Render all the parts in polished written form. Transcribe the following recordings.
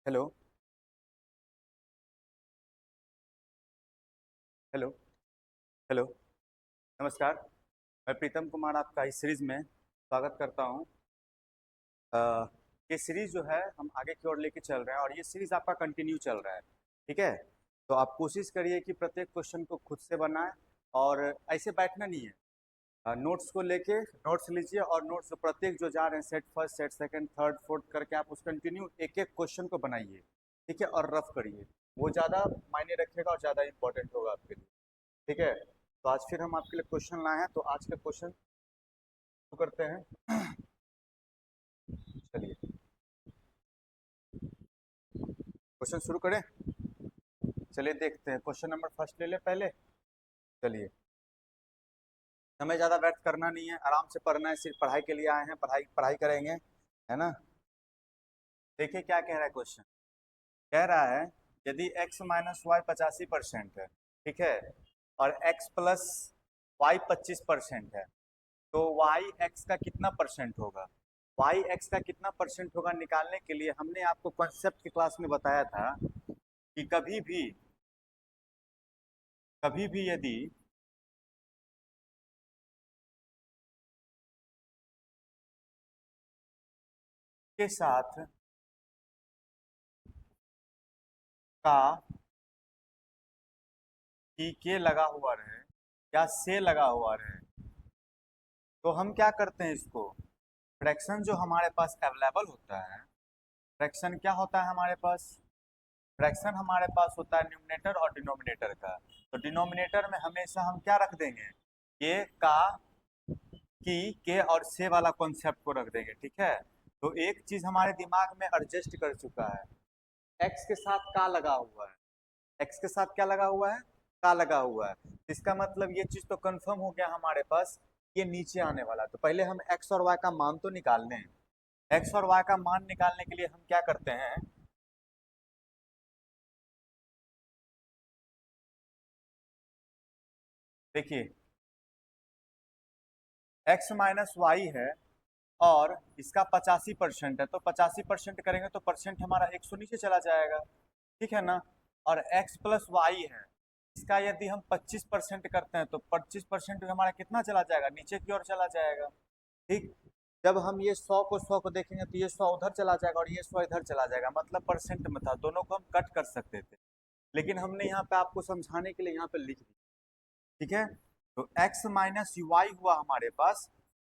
Hello. Hello. Hello. नमस्कार। मैं प्रीतम कुमार आपका इस सीरीज में स्वागत करता हूं। ये सीरीज जो है हम आगे की ओर लेके चल रहे हैं और ये सीरीज आपका कंटिन्यू चल रहा है। ठीक है। तो आप कोशिश करिए कि प्रत्येक क्वेश्चन को खुद से बनाएं और ऐसे बैठना नहीं है। नोट्स को लेके नोट्स लीजिए और नोट्स प्रत्येक जो जा रहे हैं set first set second third fourth करके आप उस कंटिन्यू एक एक क्वेश्चन को बनाइए। ठीक है, और रफ करिए। वो ज़्यादा मायने रखेगा और ज़्यादा इंपॉर्टेंट होगा आपके लिए। ठीक है। तो आज फिर हम आपके लिए क्वेश्चन लाए हैं, तो आज का क्वेश्चन शुरू करते हैं। चलिए, क्वेश्चन शुरू करें। चलिए देखते हैं, क्वेश्चन नंबर फर्स्ट ले ले पहले। चलिए, हमें ज़्यादा व्यर्थ करना नहीं है, आराम से पढ़ना है, सिर्फ पढ़ाई के लिए आए हैं, पढ़ाई पढ़ाई करेंगे, है ना। देखिए क्या कह रहा है क्वेश्चन। कह रहा है यदि x माइनस वाई 85% है, ठीक है, और x प्लस वाई 25% है, तो वाई एक्स का कितना परसेंट होगा। वाई एक्स का कितना परसेंट होगा निकालने के लिए हमने आपको कॉन्सेप्ट की क्लास में बताया था कि कभी भी यदि के साथ का की के लगा हुआ रहे या से लगा हुआ रहे, तो हम क्या करते हैं इसको। फ्रैक्शन जो हमारे पास अवेलेबल होता है, फ्रैक्शन क्या होता है हमारे पास। फ्रैक्शन हमारे पास होता है न्यूमरेटर और डिनोमिनेटर का। तो डिनोमिनेटर में हमेशा हम क्या रख देंगे, ये का की के और से वाला कॉन्सेप्ट को रख देंगे। ठीक है। तो एक चीज हमारे दिमाग में एडजस्ट कर चुका है, एक्स के साथ का लगा हुआ है। एक्स के साथ क्या लगा हुआ है, का लगा हुआ है। इसका मतलब ये चीज तो कंफर्म हो गया हमारे पास, ये नीचे आने वाला है। तो पहले हम एक्स और वाई का मान तो निकाल लें। एक्स और वाई का मान निकालने के लिए हम क्या करते हैं। देखिए, एक्स माइनस वाई है और इसका 85% है, तो 85% करेंगे तो परसेंट हमारा 100 नीचे चला जाएगा। ठीक है ना। और x प्लस वाई है, इसका यदि हम 25% करते हैं तो 25% हमारा कितना चला जाएगा, नीचे की ओर चला जाएगा। ठीक। जब हम ये 100 को देखेंगे तो ये 100 उधर चला जाएगा और ये 100 इधर चला जाएगा, मतलब परसेंट में था, दोनों को हम कट कर सकते थे, लेकिन हमने यहाँ पे आपको समझाने के लिए यहाँ पे लिख दिया। ठीक है। तो x माइनस वाई हुआ हमारे पास,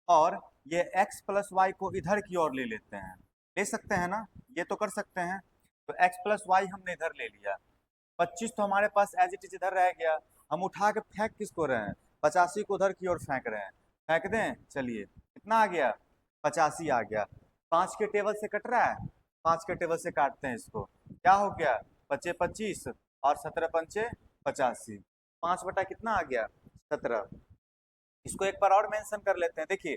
और ये x प्लस वाई को इधर की ओर ले लेते हैं। ले सकते हैं ना, ये तो कर सकते हैं। तो x प्लस वाई हमने इधर ले लिया, 25 तो हमारे पास एज इट इज इधर रह गया। हम उठा के फेंक किसको रहे हैं, 85 को उधर की ओर फेंक रहे हैं। फेंक दें, चलिए कितना आ गया, 85 आ गया। 5 के टेबल से कट रहा है, 5 के टेबल से काटते हैं इसको, क्या हो गया, पचे 25 और 17 पंचे 85। 5 बटा कितना आ गया, 17। इसको एक बार और मेंशन कर लेते हैं। देखिए,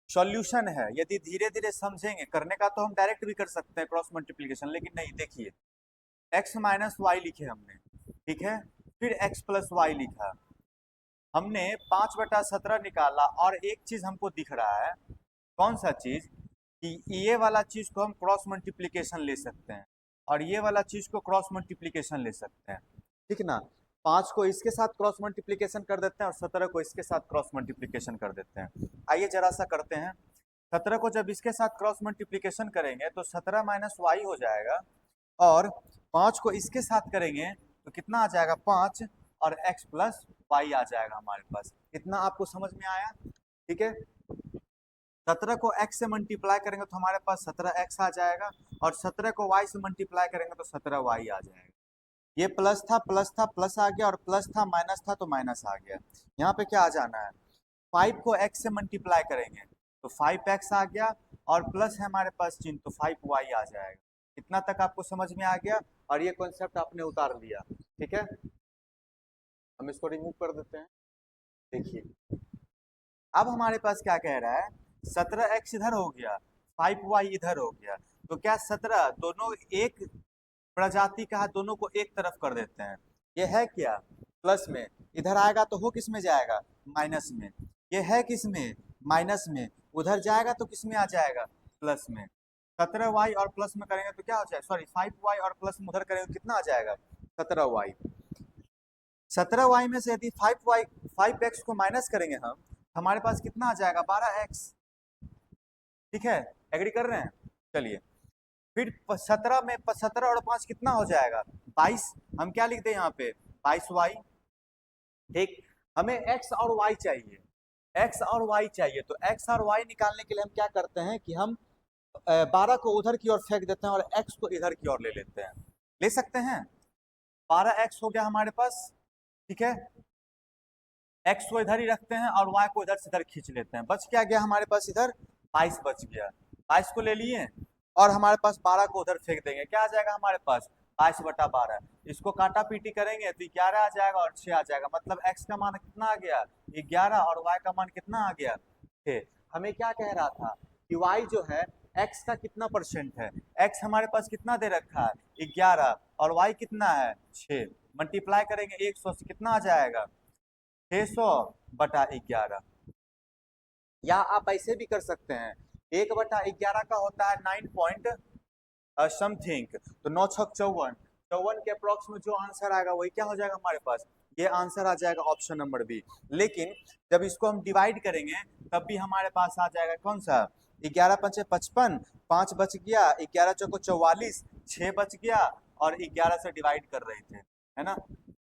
सॉल्यूशन है, यदि धीरे धीरे समझेंगे, करने का तो हम डायरेक्ट भी कर सकते हैं क्रॉस मल्टीप्लीकेशन, लेकिन नहीं, देखिए x माइनस वाई लिखे हमने, ठीक है, फिर x प्लस वाई लिखा, हमने 5/17 निकाला, और एक चीज हमको दिख रहा है, कौन सा चीज, कि ये वाला चीज को हम क्रॉस मल्टीप्लीकेशन ले सकते हैं और ये वाला चीज को क्रॉस मल्टीप्लीकेशन ले सकते हैं। ठीक ना। 5 को इसके साथ क्रॉस मल्टीप्लीकेशन कर देते हैं और 17 को इसके साथ क्रॉस मल्टीप्लीकेशन कर देते हैं। आइए जरा सा करते हैं। 17 को जब इसके साथ क्रॉस मल्टीप्लीकेशन करेंगे तो 17 माइनस वाई हो जाएगा, और 5 को इसके साथ करेंगे तो कितना आ जाएगा, 5, और x प्लस वाई आ जाएगा हमारे पास। इतना आपको समझ में आया। ठीक है। 17 को x से मल्टीप्लाई करेंगे तो हमारे पास 17x आ जाएगा, और 17 को y से मल्टीप्लाई करेंगे तो 17y आ जाएगा। ये प्लस था, प्लस था, प्लस आ गया, और प्लस था, माइनस था, तो माइनस आ गया। यहाँ पे क्या आ जाना है, 5 को x से मल्टीप्लाई करेंगे तो 5x आ गया, और प्लस है हमारे पास चिन्ह, तो 5y आ जाएगा। इतना तक आपको समझ में आ गया, और ये कॉन्सेप्ट आपने उतार लिया। ठीक है। हम इसको रिमूव कर देते हैं। देखिए, अब हमारे पास क्या कह रहा है, 17x इधर हो गया, 5y इधर हो गया, तो क्या 17 दोनों एक प्रजाति का है, दोनों को एक तरफ कर देते हैं। ये है क्या, प्लस में, इधर आएगा तो हो किस में जाएगा, माइनस में। ये है किस में, माइनस में, उधर जाएगा तो किस में आ जाएगा, प्लस में। 17y और प्लस में करेंगे तो क्या हो जाएगा, सॉरी 5y और प्लस में उधर करेंगे तो कितना आ जाएगा 17y। 17y में से यदि 5x को माइनस करेंगे हम, हमारे पास कितना आ जाएगा 12x। ठीक है, एग्री कर रहे हैं। चलिए फिर 17 में 17 और 5 कितना हो जाएगा 22। हम क्या लिखते हैं यहाँ पे 22y। ठीक, हमें x और y चाहिए, x और y चाहिए, तो x और y निकालने के लिए हम क्या करते हैं कि हम 12 को उधर की ओर फेंक देते हैं और x को इधर की ओर ले लेते हैं। ले सकते हैं, 12x हो गया हमारे पास। ठीक है, x को इधर ही रखते हैं और y को इधर से इधर खींच लेते हैं। बच क्या गया हमारे पास इधर 22 बच गया। 22 को ले लिए और हमारे पास 12 को उधर फेंक देंगे, क्या आ जाएगा हमारे पास 22/12। इसको काटा पीटी करेंगे तो 11 आ जाएगा और 6 आ जाएगा। मतलब x का मान कितना आ गया 11 और y का मान कितना आ गया 6। हमें क्या कह रहा था कि y जो है x का कितना परसेंट है। x हमारे पास कितना दे रखा है 11 और y कितना है 6। मल्टीप्लाई करेंगे 100 से कितना आ जाएगा 600/11। या आप ऐसे भी कर सकते हैं 1/11 का होता है 9 पॉइंट समथिंग, तो 9 छक 54, 54 के अप्रोक्स में जो आंसर आएगा वही क्या हो जाएगा हमारे पास, ये आंसर आ जाएगा ऑप्शन नंबर बी। लेकिन जब इसको हम डिवाइड करेंगे तब भी हमारे पास आ जाएगा कौन सा 11 पंचे 55, 5 बच गया, 11 चौको 44, 6 बच गया और 11 से डिवाइड कर रहे थे, है ना,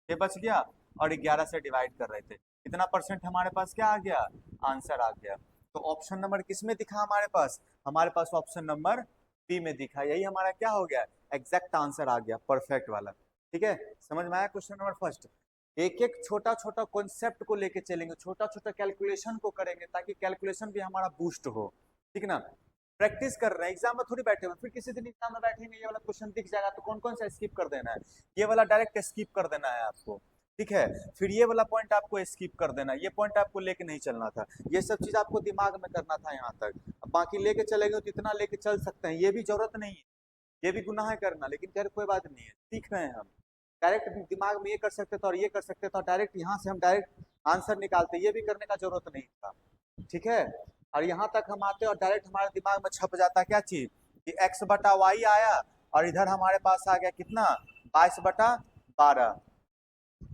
6 बच गया और 11 से डिवाइड कर रहे थे। कितना परसेंट हमारे पास क्या आ गया आंसर आ गया। तो ऑप्शन नंबर किस में दिखा हमारे पास ऑप्शन नंबर बी में दिखा। यही हमारा क्या हो गया एग्जैक्ट आंसर आ गया, परफेक्ट वाला। ठीक है, समझ में आया क्वेश्चन नंबर फर्स्ट। एक एक छोटा छोटा कॉन्सेप्ट को लेके चलेंगे, छोटा छोटा कैलकुलेशन को करेंगे ताकि कैलकुलेशन भी हमारा बूस्ट हो। ठीक ना, प्रैक्टिस कर रहे हैं, एग्जाम में थोड़ी बैठे हुए, फिर किसी दिन एग्जाम में बैठेंगे ये वाला क्वेश्चन दिख जाएगा तो कौन कौन सा स्किप कर देना है, ये वाला डायरेक्ट स्किप कर देना है आपको। ठीक है, फिर ये वाला पॉइंट आपको स्किप कर देना, ये पॉइंट आपको लेके नहीं चलना था, ये सब चीज आपको दिमाग में करना था यहाँ तक। अब बाकी लेके चलेंगे तो इतना लेके चल सकते हैं, ये भी जरूरत नहीं है, ये भी गुनाह है करना, लेकिन खैर कोई बात नहीं है, सीख रहे हैं हम। डायरेक्ट दिमाग में ये कर सकते थे और ये कर सकते थे और डायरेक्ट यहाँ से हम डायरेक्ट आंसर निकालते, ये भी करने का जरूरत नहीं था। ठीक है, और यहाँ तक हम आते और डायरेक्ट हमारे दिमाग में छप जाता क्या चीज कि x/y आया और इधर हमारे पास आ गया कितना 22/12।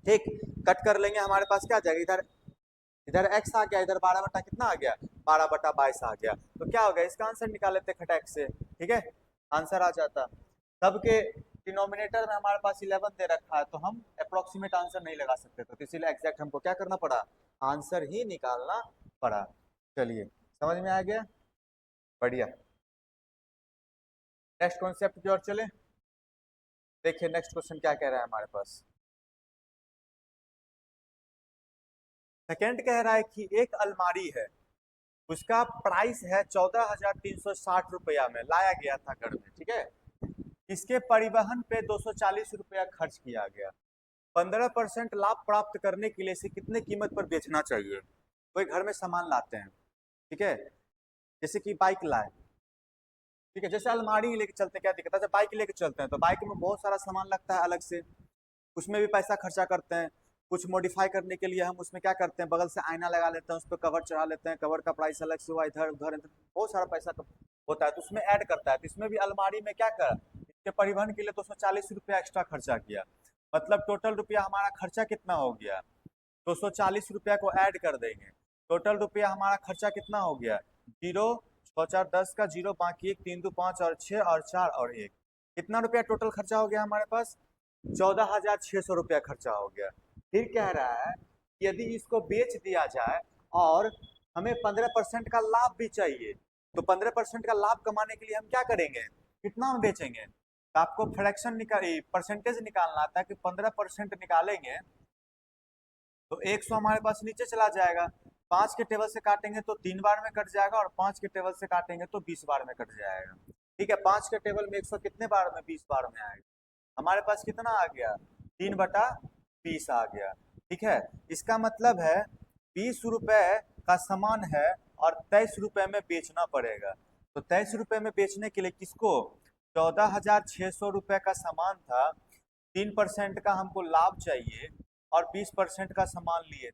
ठीक, कट कर लेंगे हमारे पास क्या आ जाएगा इधर, इधर x आ गया, इधर 12 बटा कितना आ गया 12/22 आ गया। तो क्या हो गया इसका आंसर निकाल लेते खटैक से। ठीक है, आंसर आ जाता। सबके डिनोमिनेटर में हमारे पास 11 दे रखा है तो हम अप्रोक्सीमेट आंसर नहीं लगा सकते थे, तो इसीलिए एग्जैक्ट हमको क्या करना पड़ा आंसर ही निकालना पड़ा। चलिए समझ में आ गया, बढ़िया। नेक्स्ट कॉन्सेप्ट की ओर चले, देखिए नेक्स्ट क्वेश्चन क्या कह रहा है हमारे पास। सेकंड कह रहा है कि एक अलमारी है, उसका प्राइस है 14,360 रुपया में लाया गया था घर में। ठीक है, इसके परिवहन पे 240 रुपया खर्च किया गया। 15% लाभ प्राप्त करने के लिए इसे कितने कीमत पर बेचना चाहिए। कोई घर में सामान लाते हैं, ठीक है, जैसे कि बाइक लाए, ठीक है, जैसे अलमारी लेके चलते हैं क्या दिक्कत है, जब बाइक लेके चलते हैं तो बाइक में बहुत सारा सामान लगता है अलग से, उसमें भी पैसा खर्चा करते हैं। कुछ मॉडिफाई करने के लिए हम उसमें क्या करते हैं बगल से आईना लगा लेते हैं, उस पर कवर चढ़ा लेते हैं, कवर का प्राइस अलग से हुआ, इधर उधर बहुत सारा पैसा होता है तो उसमें ऐड करता है। तो इसमें भी अलमारी में क्या कर इसके परिवहन के लिए 240 रुपया एक्स्ट्रा खर्चा किया, मतलब टोटल रुपया हमारा खर्चा कितना हो गया 240 रुपया को ऐड कर देंगे, टोटल रुपया हमारा खर्चा कितना हो गया 0 6 4 10 का 0 बाकी 1 3 2 5 और 6 और 4 और 1, कितना रुपया टोटल खर्चा हो गया हमारे पास 14,600 रुपया खर्चा हो गया। फिर कह रहा है कि यदि इसको बेच दिया जाए और हमें 15% का लाभ भी चाहिए, तो 15% का लाभ कमाने के लिए हम क्या करेंगे कितना हम बेचेंगे, तो आपको फ्रैक्शन निकाल परसेंटेज निकालना आता है कि 15% निकालेंगे तो 100 हमारे पास नीचे चला जाएगा, 5 के टेबल से काटेंगे तो 3 बार में कट जाएगा और 5 के टेबल से काटेंगे तो 20 बार में कट जाएगा। ठीक है, 5 के टेबल में 100 कितने बार में 20 बार में आएगा, हमारे पास कितना आ गया 3/20 आ गया। ठीक है, इसका मतलब है 20 रुपए का सामान है और 23 रुपए में बेचना पड़ेगा, तो 23 रुपए में बेचने के लिए किसको 14,600 रुपए का सामान था, 3% का हमको लाभ चाहिए और 20% का सामान लिए,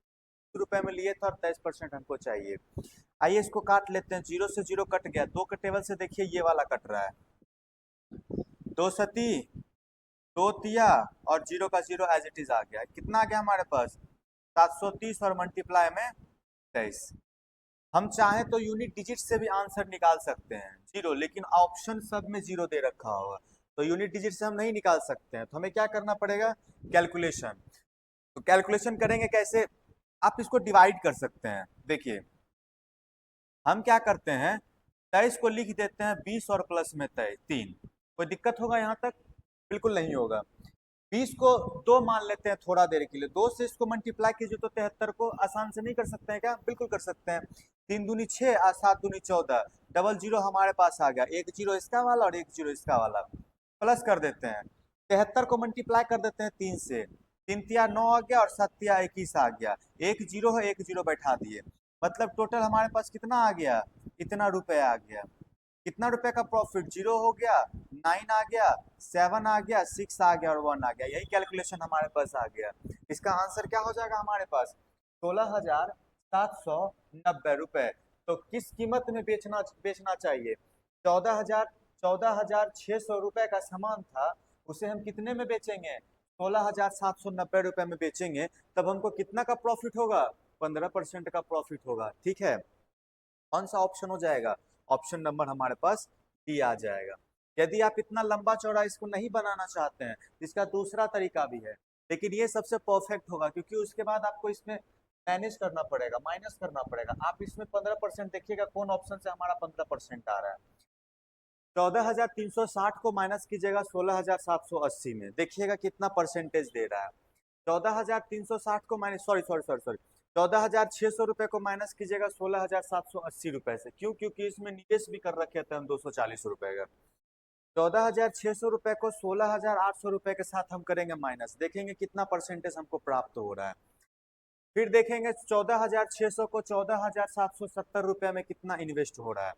रुपए में लिए थे और 23% हमको चाहिए। आइए इसको काट लेते हैं, 0 से 0 कट गया, 2 के टेबल से देखिए ये वाला कट रहा है, 2 सती 2 तिया और 0 का 0 एज इट इज आ गया। कितना आ गया हमारे पास 730 और मल्टीप्लाई में 23। हम चाहें तो यूनिट डिजिट से भी आंसर निकाल सकते हैं 0, लेकिन ऑप्शन सब में 0 दे रखा होगा तो यूनिट डिजिट से हम नहीं निकाल सकते हैं, तो हमें क्या करना पड़ेगा, कैलकुलेशन। तो कैलकुलेशन करेंगे कैसे, आप इसको डिवाइड कर सकते हैं। देखिए हम क्या करते हैं, 23 को लिख देते हैं 20 और प्लस में 3। कोई दिक्कत होगा यहाँ तक, बिल्कुल नहीं होगा। 20 को 2 मान लेते हैं थोड़ा देर के लिए, 2 से इसको मल्टीप्लाई कीजिए तो 73 को आसान से नहीं कर सकते हैं क्या, बिल्कुल कर सकते हैं। 3 दूनी 6 और 7 दूनी 14, डबल जीरो हमारे पास आ गया, एक जीरो इसका वाला और एक जीरो इसका वाला, प्लस कर देते हैं। 73 को मल्टीप्लाई कर देते हैं 3 से, 3 तिया 9 आ गया और 7 तिया 21 आ गया, एक जीरो है एक जीरो बैठा दिए, मतलब टोटल हमारे पास कितना आ गया, इतना रुपए आ गया। कितना रुपए का प्रॉफिट, 0 हो गया, 9 आ गया, 7 आ गया, 6 आ गया और 1 आ गया। यही कैलकुलेशन हमारे पास आ गया। इसका आंसर क्या हो जाएगा हमारे पास, 16,790 रुपए। तो किस कीमत में बेचना चाहिए, 14,600 रुपए का सामान था, उसे हम कितने में बेचेंगे, 16,790 रुपए में बेचेंगे, तब हमको कितना का प्रॉफिट होगा, 15% का प्रॉफिट होगा। ठीक है, कौन सा ऑप्शन हो जाएगा, ऑप्शन नंबर हमारे पास डी आ जाएगा। यदि आप इतना लंबा चौड़ा इसको नहीं बनाना चाहते हैं, इसका दूसरा तरीका भी है, लेकिन ये सबसे परफेक्ट होगा, क्योंकि उसके बाद आपको इसमें मैनेज करना पड़ेगा, माइनस करना पड़ेगा। आप इसमें 15% देखिएगा कौन ऑप्शन से हमारा 15% आ रहा है। 14,360 को माइनस कीजिएगा 16,780 में, देखिएगा कितना परसेंटेज दे रहा है। 14,360 को minus sorry sorry sorry sorry 14,600 रुपए को माइनस कीजिएगा 16,780 रुपए से, क्यों, क्योंकि इसमें निवेश भी कर रखे थे हम 240 रुपए का। 14,600 रुपए को 16,800 रुपए के साथ हम करेंगे माइनस, देखेंगे कितना परसेंटेज हमको प्राप्त हो रहा है। फिर देखेंगे 14,600 को 14,770 रुपए में कितना इन्वेस्ट हो रहा है,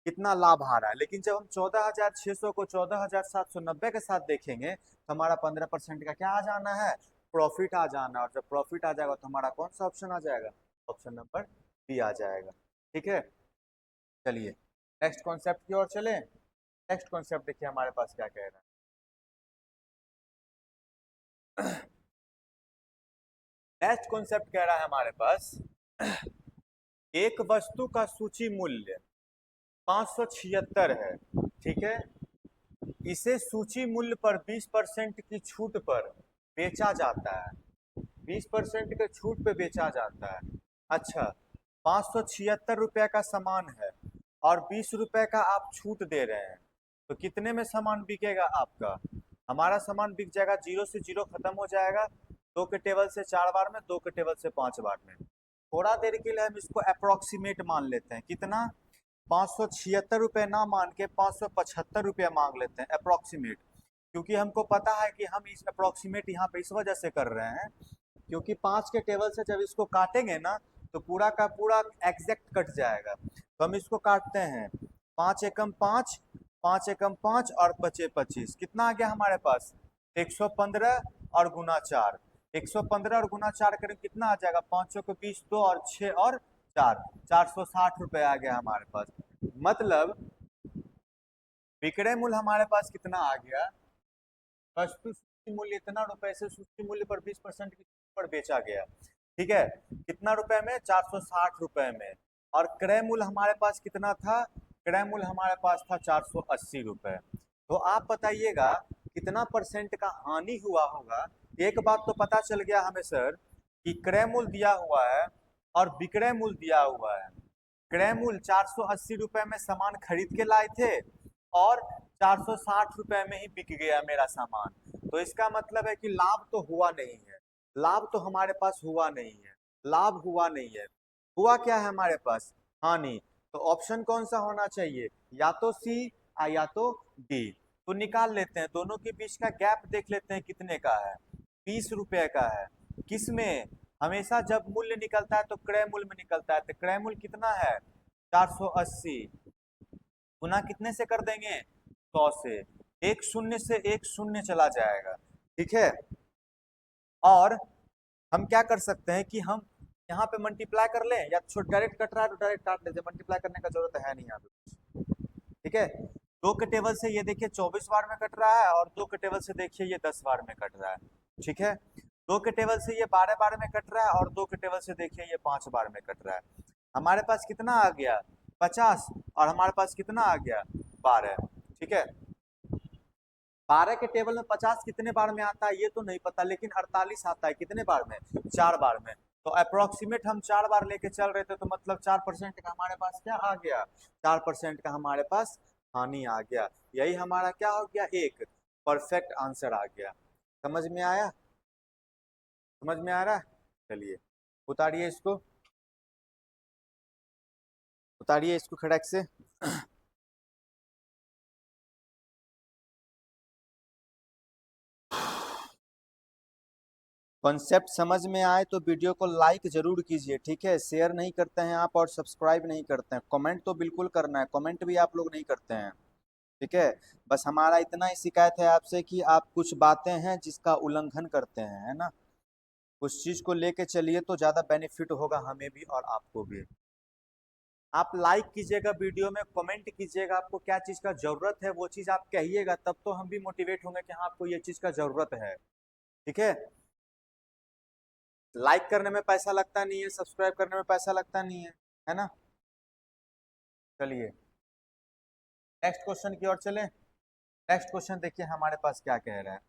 कितना लाभ आ रहा है। लेकिन जब हम 14,600 को 14,790 के साथ देखेंगे तो हमारा 15% का क्या आ जाना है, प्रॉफिट आ जाना है। और जब प्रॉफिट आ जाएगा तो हमारा कौन सा ऑप्शन आ जाएगा, ऑप्शन नंबर बी आ जाएगा। ठीक है, चलिए नेक्स्ट कॉन्सेप्ट की ओर चले। नेक्स्ट कॉन्सेप्ट देखिए हमारे पास क्या कह रहा है। नेक्स्ट कॉन्सेप्ट कह रहा है हमारे पास, एक वस्तु का सूची मूल्य 576 है, ठीक है, इसे सूची मूल्य पर 20% की छूट पर बेचा जाता है, 20% के छूट पे बेचा जाता है। अच्छा, 576 रुपए का सामान है और 20 रुपए का आप छूट दे रहे हैं, तो कितने में सामान बिकेगा आपका, हमारा सामान बिक जाएगा 0 से 0 खत्म हो जाएगा, 2 के टेबल से 4 बार में, 2 के टेबल से 5 बार में। थोड़ा देर के लिए हम इसको अप्रोक्सीमेट मान लेते हैं, कितना, 576 रुपए ना मान के 575 रुपया मांग लेते हैं अप्रोक्सीमेट, क्योंकि हमको पता है कि हम इस अप्रोक्सीमेट यहाँ पे इस वजह से कर रहे हैं क्योंकि 5 के टेबल से जब इसको काटेंगे ना तो पूरा का पूरा एग्जैक्ट कट जाएगा। तो हम इसको काटते हैं, 5 एकम 5, 5 एकम 5 और 5 25, कितना आ गया हमारे पास, 115 और गुना 4, 115 और गुना 4 करें कितना आ जाएगा, 5 को 20, 2 और 6 और 4, 460 रुपए आ गया हमारे पास। मतलब विक्रय मूल्य हमारे पास कितना आ गया, वस्तु सूची मूल्य इतना रुपए से सूची मूल्य पर 20% की छूट पर बेचा गया, ठीक है, कितना रुपए में, 460 रुपए में। और क्रय मूल्य हमारे पास कितना था, क्रय मूल्य हमारे पास था 480 रुपए। तो आप बताइएगा कितना परसेंट का हानि हुआ होगा। एक बात तो पता चल गया हमें सर कि क्रय मूल्य दिया हुआ है और विक्रय मूल्य दिया हुआ है। क्रय मूल्य 480 रुपए में सामान खरीद के लाए थे और 460 रुपए में ही बिक गया मेरा सामान, तो इसका मतलब है कि लाभ तो हुआ नहीं है, लाभ तो हमारे पास हुआ नहीं है, लाभ हुआ नहीं है, हुआ क्या है हमारे पास, हानि। तो ऑप्शन कौन सा होना चाहिए, या तो सी या तो डी। तो निकाल लेते हैं, दोनों के बीच का गैप देख लेते हैं कितने का है, 20 रुपए का है। किसमें, हमेशा जब मूल्य निकलता है तो क्रय मूल्य में निकलता है, तो क्रय मूल्य कितना है 480, गुना कितने से कर देंगे, 100 से, एक शून्य से एक शून्य चला जाएगा, ठीक है। और हम क्या कर सकते हैं कि हम यहाँ पे मल्टीप्लाई कर लें, या डायरेक्ट कट रहा है तो डायरेक्ट काट लेते, मल्टीप्लाई करने का जरूरत है नहीं यहाँ पे। ठीक है, 2 के टेबल से ये देखिए 24 बार में कट रहा है, और 2 के टेबल से देखिए ये 10 बार में कट रहा है। ठीक है, 2 के टेबल से ये 12 बार में कट रहा है, और 2 के टेबल से देखिए ये 5 बार में कट रहा है। हमारे पास कितना आ गया 50, और हमारे पास कितना आ गया 12। ठीक है, 12 के टेबल में 50 कितने बार में आता है ये तो नहीं पता, लेकिन 48 आता है कितने बार में, 4 बार में। तो अप्रोक्सीमेट हम 4 बार लेके चल रहे थे, तो मतलब 4% का हमारे पास क्या आ गया, 4% का हमारे पास हानि आ गया। यही हमारा क्या हो गया, एक परफेक्ट आंसर आ गया। समझ में आया, समझ में आ रहा है? चलिए उतारिए इसको, उतारिए इसको खड़क से। कॉन्सेप्ट समझ में आए तो वीडियो को लाइक जरूर कीजिए, ठीक है? शेयर नहीं करते हैं आप और सब्सक्राइब नहीं करते हैं। कमेंट तो बिल्कुल करना है, कमेंट भी आप लोग नहीं करते हैं, ठीक है? बस हमारा इतना ही शिकायत है आपसे कि आप कुछ बातें हैं जिसका उल्लंघन करते हैं, है ना? उस चीज को लेके चलिए तो ज्यादा बेनिफिट होगा हमें भी और आपको भी। आप लाइक कीजिएगा वीडियो में, कमेंट कीजिएगा, आपको क्या चीज का जरूरत है वो चीज आप कहिएगा, तब तो हम भी मोटिवेट होंगे कि हाँ आपको ये चीज का जरूरत है। ठीक है, लाइक करने में पैसा लगता नहीं है, सब्सक्राइब करने में पैसा लगता नहीं है ना? चलिए नेक्स्ट क्वेश्चन की ओर चलें। नेक्स्ट क्वेश्चन देखिए हमारे पास क्या कह रहा है।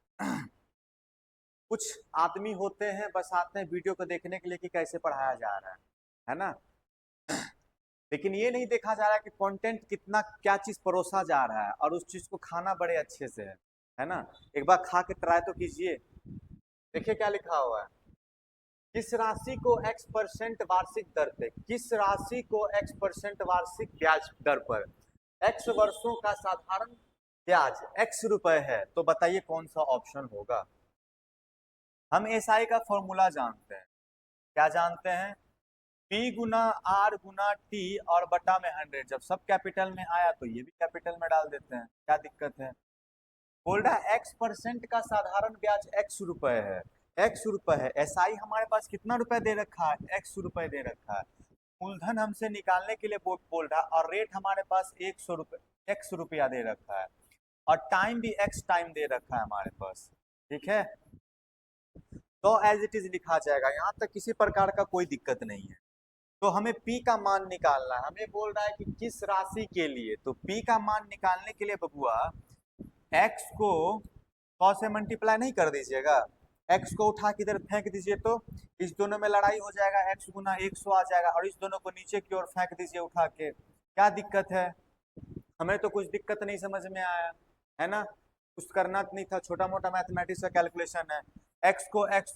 कुछ आदमी होते हैं बस आते हैं वीडियो को देखने के लिए कि कैसे पढ़ाया जा रहा है ना? लेकिन ये नहीं देखा जा रहा है कि कंटेंट कितना, क्या चीज परोसा जा रहा है, और उस चीज को खाना बड़े अच्छे से है ना? एक बार खा के ट्राई तो कीजिए। देखिए क्या लिखा हुआ है, किस राशि को x% वार्षिक दर पे, किस राशि को x% वार्षिक ब्याज दर पर x वर्षों का साधारण ब्याज x रुपए है, तो बताइए कौन सा ऑप्शन होगा? हम एसआई का फॉर्मूला जानते हैं, क्या जानते हैं? P गुना R गुना T और बटा में 100। जब सब कैपिटल में आया तो ये भी कैपिटल में डाल देते हैं, क्या दिक्कत है? बोल रहा है x% का साधारण ब्याज x रुपए है, x रुपए है। एसआई हमारे पास कितना रुपए दे रखा है, x रुपए दे रखा है। मूलधन हमसे निकालने के लिए बोल रहा है, और रेट हमारे पास 100 रुपए x रुपया दे रखा है, और टाइम भी x टाइम दे रखा है हमारे पास। ठीक है, तो एज इट इज लिखा जाएगा, यहाँ तक किसी प्रकार का कोई दिक्कत नहीं है। तो हमें P का मान निकालना है, हमें बोल रहा है कि किस राशि के लिए, तो P का मान निकालने के लिए बबुआ x को 100 से मल्टीप्लाई नहीं कर दीजिएगा, x को उठा के इधर फेंक दीजिए, तो इस दोनों में लड़ाई हो जाएगा, x गुना 100 आ जाएगा, और इस दोनों को नीचे की ओर फेंक दीजिए उठा के। क्या दिक्कत है? हमें तो कुछ दिक्कत नहीं समझ में आया, है ना? कुछ करना नहीं था, छोटा मोटा मैथमेटिक्स का कैलकुलेशन है। x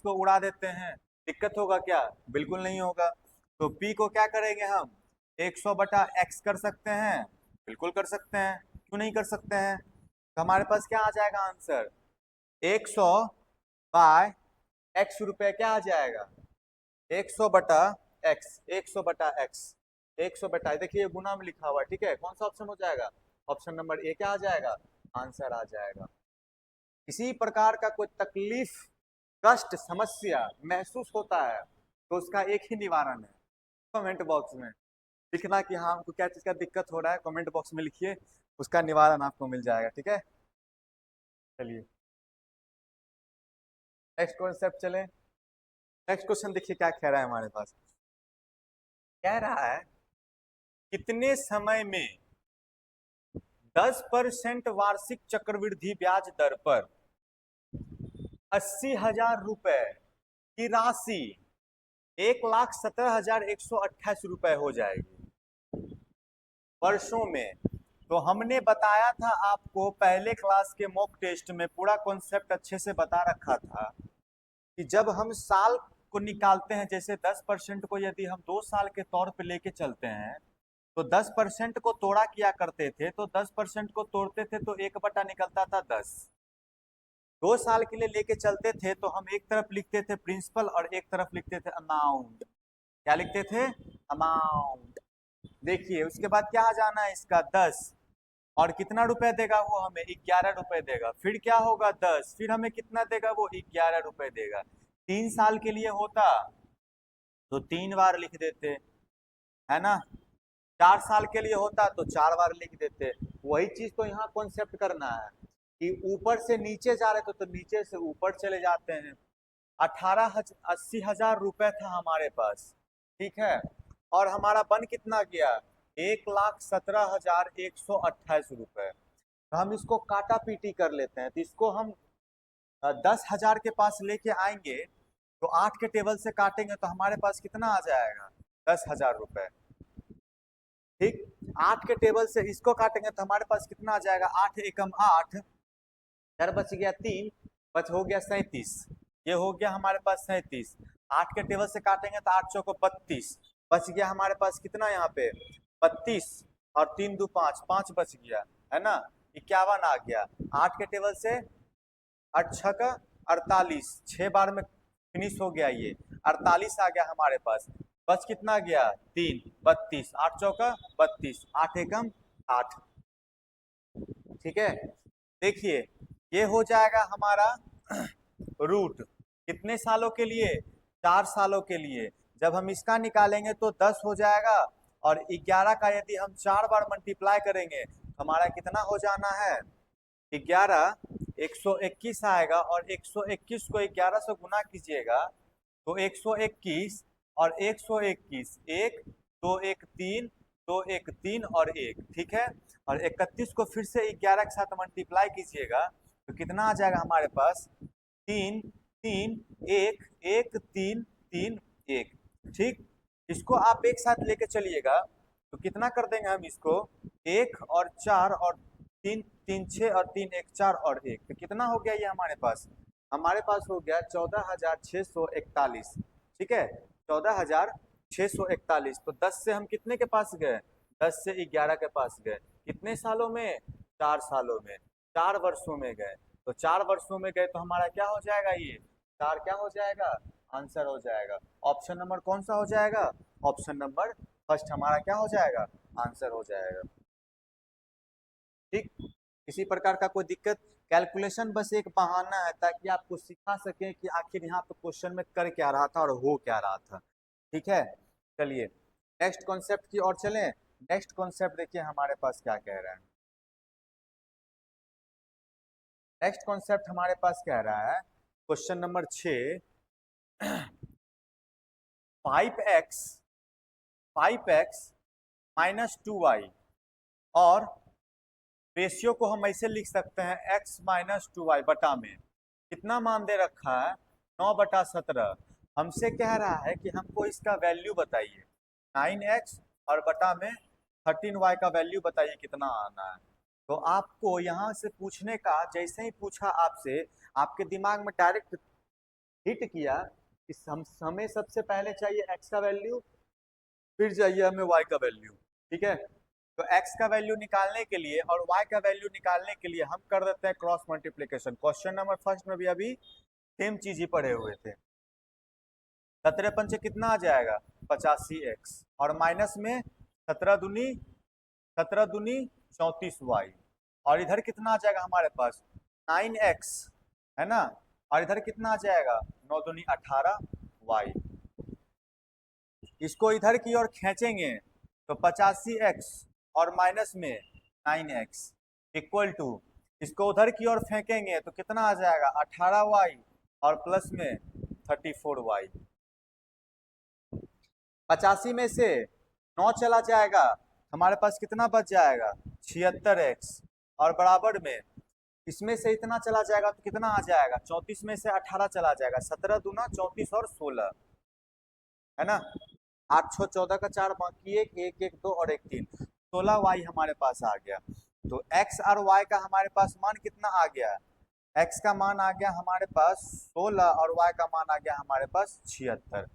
को उड़ा देते हैं, दिक्कत होगा क्या? बिल्कुल नहीं होगा। तो p को क्या करेंगे हम, 100 बटा x कर सकते हैं, बिल्कुल कर सकते हैं, क्यों नहीं कर सकते हैं? तो हमारे पास क्या आ जाएगा आंसर, 100 बाय x रुपए क्या आ जाएगा, 100 बटा x, 100 बटा x, 100 बटा, देखिए ये गुना में लिखा हुआ है, ठीक है? कौन सा ऑप्शन हो जाएगा, ऑप्शन नंबर ए क्या आ जाएगा, आंसर आ जाएगा। किसी प्रकार का कोई तकलीफ, कष्ट, समस्या महसूस होता है तो उसका एक ही निवारण है, कमेंट बॉक्स में लिखना कि हाँ हमको क्या चीज का दिक्कत हो रहा है, कमेंट बॉक्स में लिखिए, उसका निवारण आपको मिल जाएगा। ठीक है, चलिए नेक्स्ट कॉन्सेप्ट चले। नेक्स्ट क्वेश्चन देखिए क्या कह रहा है हमारे पास, कह रहा है कितने समय में 10% वार्षिक चक्रवृद्धि ब्याज दर पर 80,000 रुपए की राशि 1,17,128 रुपए हो जाएगी वर्षों में। तो हमने बताया था आपको पहले क्लास के मॉक टेस्ट में, पूरा कॉन्सेप्ट अच्छे से बता रखा था कि जब हम साल को निकालते हैं, जैसे 10% को यदि हम 2 साल के तौर पे लेके चलते हैं, तो 10% को तोड़ा किया करते थे, तो 10% को तोड़ते थे तो 1 बटा निकलता था 10। 2 साल के लिए लेके चलते थे तो हम एक तरफ लिखते थे प्रिंसिपल और एक तरफ लिखते थे अमाउंट। क्या लिखते थे, अमाउंट। देखिए उसके बाद क्या आ जाना है इसका 10, और कितना रुपए देगा वो हमें, 11 रुपए देगा। फिर क्या होगा 10, फिर हमें कितना देगा वो, 11 रुपए देगा। 3 साल के लिए होता तो 3 बार लिख देते, है ना। 4 साल के लिए होता तो 4 बार लिख देते। वही चीज तो यहाँ कॉन्सेप्ट करना है कि ऊपर से नीचे जा रहे थे तो नीचे से ऊपर चले जाते हैं। 80,000 रुपए था हमारे पास, ठीक है, और हमारा बन कितना गया, 1,17,128 रुपए। तो हम इसको काटा पीटी कर लेते हैं, तो इसको हम 10,000 के पास लेके आएंगे तो 8 के टेबल से काटेंगे तो हमारे पास कितना आ जाएगा, 10,000 रुपए। ठीक, 8 के टेबल से इसको काटेंगे तो हमारे पास कितना आ जाएगा, 8 एकम 8, इधर बच गया 3, बच हो गया 37, ये हो गया हमारे पास 37। 8 के टेबल से काटेंगे तो 8 चौको 32, बच गया हमारे पास कितना यहाँ पे 32, और 3 दू 5, 5 बच गया, है ना, 51 आ गया। 8 के टेबल से 8 छः का 48, 6 बार में फिनिश हो गया, ये 48 आ गया हमारे पास। बच कितना गया 3, 32, 8 चौका 32, 8 एकम 8। ठीक है, देखिए ये हो जाएगा हमारा रूट कितने सालों के लिए, 4 सालों के लिए। जब हम इसका निकालेंगे तो 10 हो जाएगा, और 11 का यदि हम 4 बार मल्टीप्लाई करेंगे तो हमारा कितना हो जाना है, 11 121 आएगा, और 121 को 11 से गुना कीजिएगा तो 121 और 121, 1 2 1 3, 2 1 3 और 1, ठीक है, और 31 को फिर से 11 के साथ मल्टीप्लाई कीजिएगा तो कितना आ जाएगा हमारे पास, 3 3 1 1 3 3 1। ठीक, इसको आप एक साथ लेके चलिएगा तो कितना कर देंगे हम इसको, 1 और 4 और 3 3 6 और 3 1 4 और 1, तो कितना हो गया ये हमारे पास हो गया 14,641। ठीक है, 14,641। तो 10 से हम कितने के पास गए, 10 से 11 के पास गए, कितने सालों में, 4 सालों में, 4 वर्षों में गए। तो 4 वर्षों में गए तो हमारा क्या हो जाएगा, ये 4 क्या हो जाएगा, आंसर हो जाएगा। ऑप्शन नंबर कौन सा हो जाएगा, ऑप्शन नंबर फर्स्ट हमारा क्या हो जाएगा, आंसर हो जाएगा। ठीक, किसी प्रकार का कोई दिक्कत, कैलकुलेशन बस एक बहाना है ताकि आपको सिखा सकें कि आखिर यहाँ पे क्वेश्चन में कर क्या रहा था और हो क्या रहा था। ठीक है, चलिए नेक्स्ट कॉन्सेप्ट की ओर चलें। नेक्स्ट कॉन्सेप्ट देखिए हमारे पास क्या कह रहा है। नेक्स्ट कॉन्सेप्ट हमारे पास कह रहा है question number 6, 5x minus 2y, और रेशियो को हम ऐसे लिख सकते हैं x माइनस 2y बटा में कितना मान दे रखा है, 9/17। हमसे कह रहा है कि हमको इसका वैल्यू बताइए, 9x और बटा में 13y का वैल्यू बताइए कितना आना है। तो आपको यहाँ से पूछने का, जैसे ही पूछा आपसे, आपके दिमाग में डायरेक्ट हिट किया कि हमें सबसे पहले चाहिए x का वैल्यू, फिर चाहिए हमें y का वैल्यू। ठीक है, तो x का वैल्यू निकालने के लिए और y का वैल्यू निकालने के लिए हम कर देते हैं cross multiplication. Question number first में भी अभी सेम चीज ही पढ़े हुए थे। 17 पंचे कितना आ जाएगा, 85x, और माइनस में 17 दूनी 34y, और इधर कितना आ जाएगा हमारे पास 9x, है ना, और इधर कितना आ जाएगा 9 दूनी 18y। इसको इधर की ओर खींचेंगे तो 85x और माइनस में 9x इक्वल टू, इसको उधर की ओर फेंकेंगे तो कितना आ जाएगा 18y और प्लस में 34y। 85 में से 9 चला जाएगा, हमारे पास कितना बच जाएगा 76x, और बराबर में इसमें से इतना चला जाएगा तो कितना आ जाएगा, 34 में से 18 चला जाएगा, 17 दूना 34 और 16, है ना, 8 6 14 का 4, बाकी 1 1 1 2 और 1 3, 16y हमारे पास आ गया। तो x और y का हमारे पास मान कितना आ गया, x का मान आ गया हमारे पास 16 और y का मान आ गया हमारे पास 76।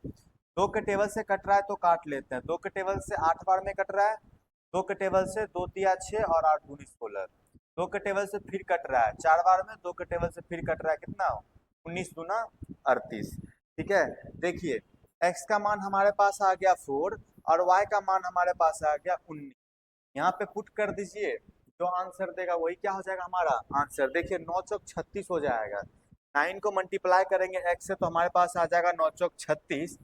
2 के टेबल से कट रहा है तो काट लेते हैं, 2 के टेबल से 8 बार में कट रहा है, 2 के टेबल से 2 तिया 6 और 8 दूनी 16, 2 के टेबल से फिर कट रहा है 4 बार में, 2 के टेबल से फिर कट रहा है कितना 19 दूना 38। ठीक है, देखिए x का मान हमारे पास आ गया 4 और y का मान हमारे पास आ गया 19। यहाँ पे पुट कर दीजिए, जो आंसर देगा वही क्या हो जाएगा हमारा आंसर। देखिए 9 चौक 36 हो जाएगा, 9 को मल्टीप्लाई करेंगे x से तो हमारे पास आ जाएगा 9 चौक 36,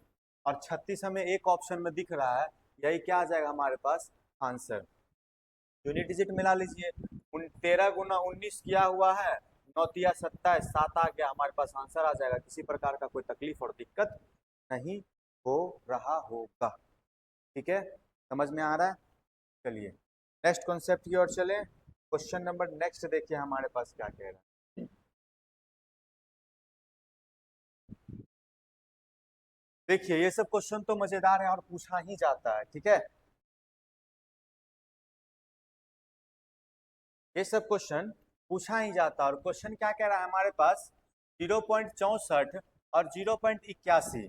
और 36 हमें एक ऑप्शन में दिख रहा है, यही क्या आ जाएगा हमारे पास आंसर। यूनिट डिजिट मिला लीजिए, 13 गुना 19 किया हुआ है, 9 तिया 27, 7 आ गया, हमारे पास आंसर आ जाएगा। किसी प्रकार का कोई तकलीफ और दिक्कत नहीं हो रहा होगा। ठीक है, समझ में आ रहा है। चलिए नेक्स्ट कॉन्सेप्ट की ओर चलें। क्वेश्चन नंबर नेक्स्ट देखिए हमारे पास क्या कह रहा है। देखिए ये सब क्वेश्चन तो मजेदार है और पूछा ही जाता है। ठीक है, ये सब क्वेश्चन पूछा ही जाता है। और क्वेश्चन क्या कह रहा है हमारे पास, 0.64 और 0.81,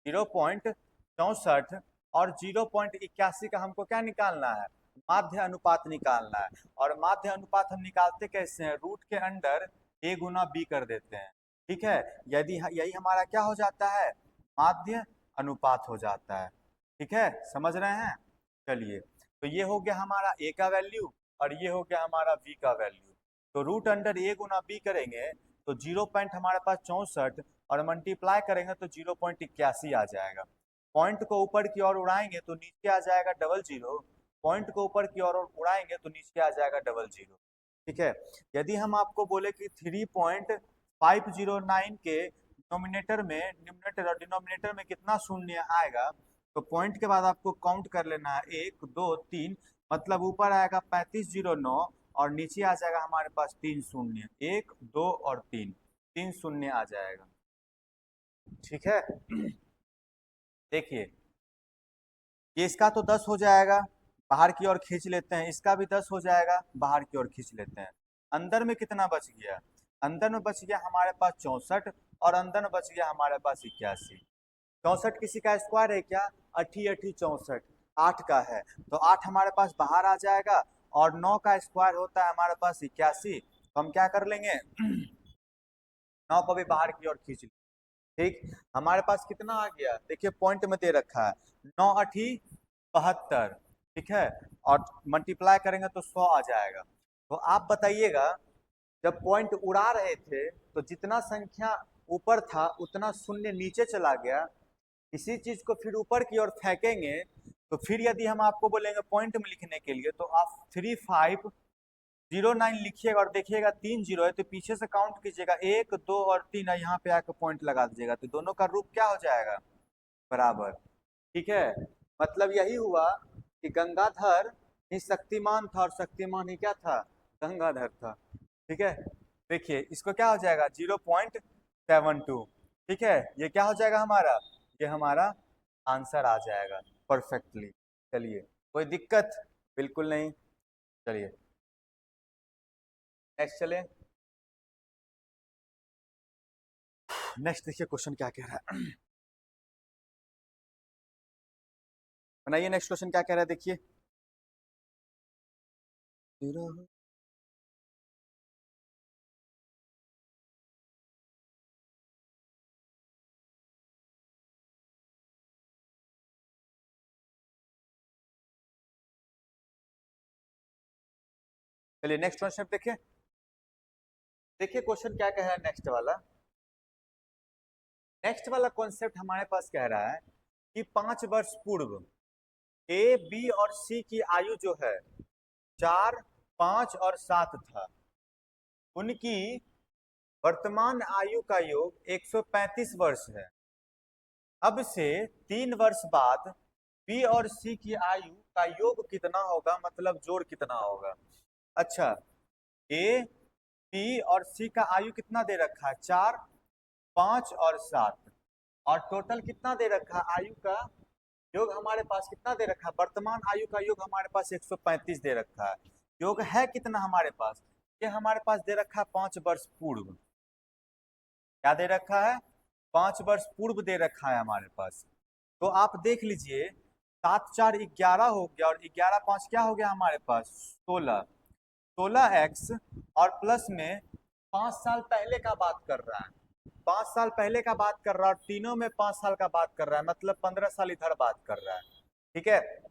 0.64 और 0.81 का हमको क्या निकालना है, माध्य अनुपात निकालना है। और माध्य अनुपात हम निकालते कैसे हैं, रूट के अंडर a गुना b कर देते हैं। ठीक है, यदि यही हमारा क्या हो जाता है, माध्य अनुपात हो जाता है। ठीक है, समझ रहे हैं। चलिए, तो ये हो गया हमारा a का वैल्यू और ये हो गया हमारा v का वैल्यू। तो रूट अंडर a गुना b करेंगे तो 0 पॉइंट हमारे पास 64 और मल्टीप्लाई करेंगे तो 0.81 आ जाएगा। पॉइंट को ऊपर की ओर उड़ाएंगे तो नीचे आ जाएगा 00, पॉइंट को ऊपर की ओर उड़ाएंगे तो नीचे आ जाएगा 00। ठीक है, यदि हम आपको बोले कि 3.509 के डिनोमिनेटर में, न्यूमरेटर और डिनोमिनेटर में कितना शून्य आएगा, तो पॉइंट के बाद आपको काउंट कर लेना है 1 2 3, मतलब ऊपर आएगा 3509 और नीचे आ जाएगा हमारे पास 3 शून्य, 1 2 और 3, 3 शून्य आ जाएगा। ठीक है, देखिए ये इसका तो 10 हो जाएगा, बाहर की ओर खींच लेते हैं, इसका भी 10 हो जाएगा, बाहर की ओर खींच लेते हैं। अंदर में कितना बच गया, अंदर में बच गया हमारे पास 64 और अंदर में बच गया हमारे पास 81। 64 किसी का स्क्वायर है क्या, अठी अठी 64, 8 का है, तो 8 हमारे पास बाहर आ जाएगा और 9 का स्क्वायर होता है हमारे पास 81। तो हम क्या कर लेंगे 9 को भी बाहर की ओर खींच लेंगे। ठीक, हमारे पास कितना आ गया, देखिए पॉइंट में दे रखा है 9 अठी 72। ठीक है, और मल्टीप्लाई करेंगे तो 100 आ जाएगा। तो आप बताइएगा, जब पॉइंट उड़ा रहे थे तो जितना संख्या ऊपर था उतना शून्य नीचे चला गया, इसी चीज को फिर ऊपर की ओर फेंकेंगे तो फिर यदि हम आपको बोलेंगे पॉइंट में लिखने के लिए तो आप 3509 लिखिएगा और देखिएगा 3 जीरो है तो पीछे से काउंट कीजिएगा 1 2 और 3 है, यहाँ पे आकर पॉइंट लगा दीजिएगा तो दोनों का रूप क्या हो जाएगा, बराबर। ठीक है, मतलब यही हुआ कि गंगाधर ही शक्तिमान था और शक्तिमान ही क्या था, गंगाधर था। ठीक है, देखिए इसको क्या हो जाएगा 0.72। ठीक है, ये क्या हो जाएगा हमारा, ये हमारा आंसर आ जाएगा परफेक्टली। चलिए, कोई दिक्कत बिल्कुल नहीं। चलिए नेक्स्ट चले, नेक्स्ट देखिए क्वेश्चन क्या कह रहा है। बनाइए नेक्स्ट क्वेश्चन क्या कह रहा है, देखिए। चलिए नेक्स्ट कॉन्सेप्ट देखिए। देखिए क्वेश्चन क्या कह रहा है नेक्स्ट वाला। नेक्स्ट वाला कॉन्सेप्ट हमारे पास कह रहा है कि 5 वर्ष पूर्व ए बी और सी की आयु जो है 4 5 और 7 था, उनकी वर्तमान आयु का योग 135 वर्ष है। अब से 3 वर्ष बाद बी और सी की आयु का योग कितना होगा, मतलब जोड़ कितना होगा। अच्छा, ए बी और सी का आयु कितना दे रखा है, 4 5 और 7, और टोटल कितना दे रखा है, आयु का योग हमारे पास कितना दे रखा है, वर्तमान आयु का योग हमारे पास 135 दे रखा है। योग है कितना हमारे पास, ये हमारे पास दे रखा है 5 वर्ष पूर्व। क्या दे रखा है, 5 वर्ष पूर्व दे रखा है हमारे पास। तो आप देख लीजिए 7 4 11 हो गया और 11 5 क्या हो गया हमारे पास 16, 16x और प्लस में 5 साल पहले का बात कर रहा है, 5 साल पहले का बात कर रहा है और तीनों में 5 साल का बात कर रहा है, मतलब 15 साल इधर बात कर रहा है। ठीक है,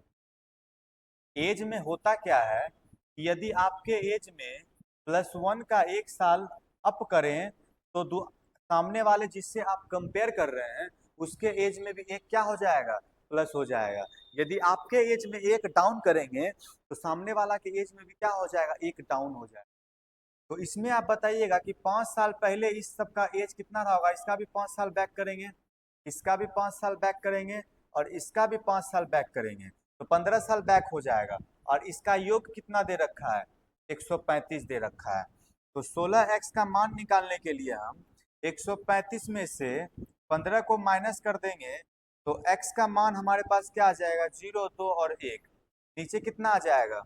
एज में होता क्या है कि यदि आपके एज में +1 का 1 साल अप करें तो सामने वाले जिससे आप कंपेयर कर रहे हैं उसके एज में भी एक क्या हो जाएगा, प्लस हो जाएगा। यदि आपके एज में एक डाउन करेंगे तो सामने वाला के एज में भी क्या हो जाएगा, एक डाउन हो जाएगा। तो इसमें आप बताइएगा कि 5 साल पहले इस सब का एज कितना रहा होगा, इसका भी 5 साल बैक करेंगे, इसका भी 5 साल बैक करेंगे और इसका भी 5 साल बैक करेंगे तो 15 साल बैक हो जाएगा। और इसका योग कितना दे रखा है, 135 दे रखा है। तो 16x का मान निकालने के लिए हम 135 में से 15 को माइनस कर देंगे तो x का मान हमारे पास क्या आ जाएगा, 0, 2 और 1। नीचे कितना आ जाएगा,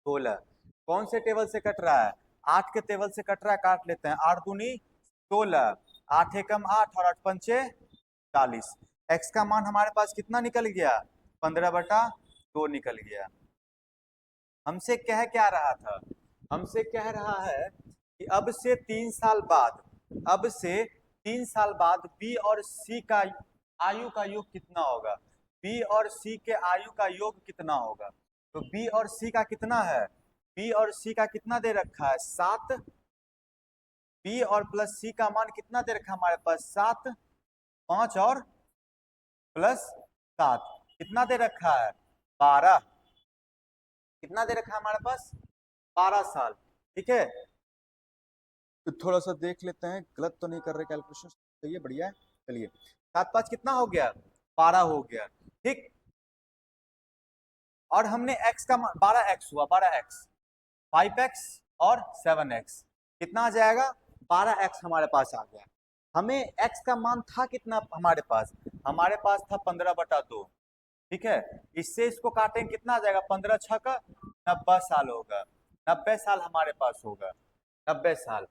16। कौन से टेबल से कट रहा है, 8 के टेबल से कट रहा है, काट लेते हैं। 8 दूनी 16, 8 एकम 8 और 8 पंचे 40। x का मान हमारे पास कितना निकल गया, 15/2 निकल गया। हमसे कह क्या रहा था, हमसे कह रहा है कि अब से 3 साल बाद, अब से 3 साल बाद बी और सी का आयु का योग कितना होगा, बी और सी के आयु का योग कितना होगा। तो बी और सी का कितना है, बी और सी का कितना दे रखा है, 7। बी और प्लस सी का मान कितना दे रखा है हमारे पास, 7, 5 और प्लस 7 कितना दे रखा है, 12। कितना दे रखा है हमारे पास, 12 साल। ठीक है, तो थोड़ा सा देख लेते हैं, गलत तो नहीं कर रहे कैलकुलेशन, सही है, बढ़िया है। चलिए 7 5 कितना हो गया, 12 हो गया। ठीक, और हमने x का 12x हुआ, 12x, 5x और 7x कितना आ जाएगा, 12x हमारे पास आ गया। हमें x का मान था कितना हमारे पास था 15/2। ठीक है, इससे इसको काटेंगे कितना आ जाएगा, 15 6 का 90 साल होगा, 90 साल हमारे पास होगा, 90 साल।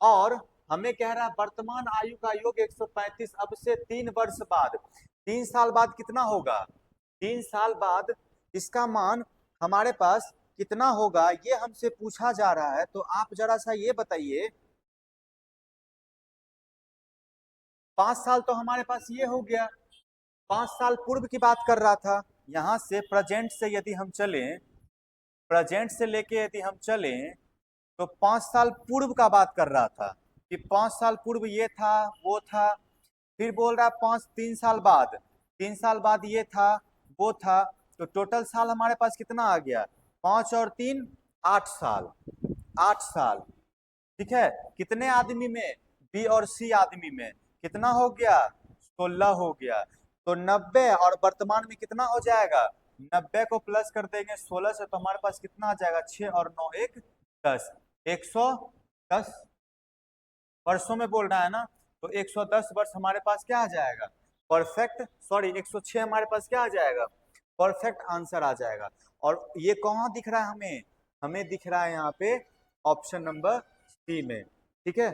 और हमें कह रहा है वर्तमान आयु का योग 135, अब से 3 वर्ष बाद, 3 साल बाद कितना होगा, 3 साल बाद इसका मान हमारे पास कितना होगा, ये हमसे पूछा जा रहा है। तो आप जरा सा ये बताइए, 5 साल तो हमारे पास ये हो गया, 5 साल पूर्व की बात कर रहा था। यहां से प्रेजेंट से यदि हम चलें, प्रेजेंट से लेके यदि हम चलें तो 5 साल पूर्व का बात कर रहा था कि 5 साल पूर्व ये था वो था। फिर बोल रहा है 3 साल बाद, 3 साल बाद ये था वो था। तो टोटल साल हमारे पास कितना आ गया, 5 और 3 8 साल, 8 साल। ठीक है, कितने आदमी में, बी और सी आदमी में कितना हो गया, 16 हो गया। तो 90 और वर्तमान में कितना हो जाएगा, 90 को प्लस कर देंगे 16 से तो हमारे पास कितना आ जाएगा, 6 और 9 1 10, 110 वर्षों में बोल रहा है ना। तो 110 वर्ष हमारे पास क्या आ जाएगा, परफेक्ट, सॉरी 106 हमारे पास क्या आ जाएगा, परफेक्ट आंसर आ जाएगा। और ये कहाँ दिख रहा है हमें, हमें दिख रहा है यहाँ पे ऑप्शन नंबर सी में। ठीक है,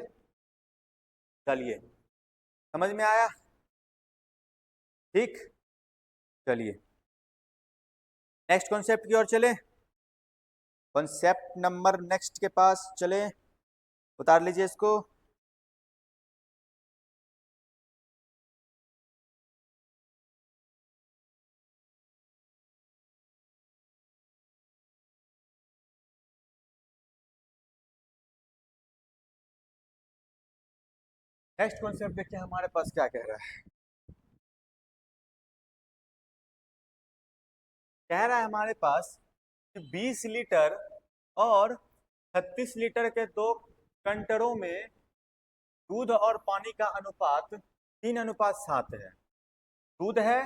चलिए समझ में आया। ठीक, चलिए नेक्स्ट कॉन्सेप्ट की ओर चले, कॉन्सेप्ट नंबर नेक्स्ट के पास चले, उतार लीजिए इसको। नेक्स्ट कॉन्सेप्ट देखिए हमारे पास क्या कह रहा है, कह रहा है हमारे पास 20 लीटर और 36 लीटर के 2 कंटरों में दूध और पानी का अनुपात 3:7 है। दूध है,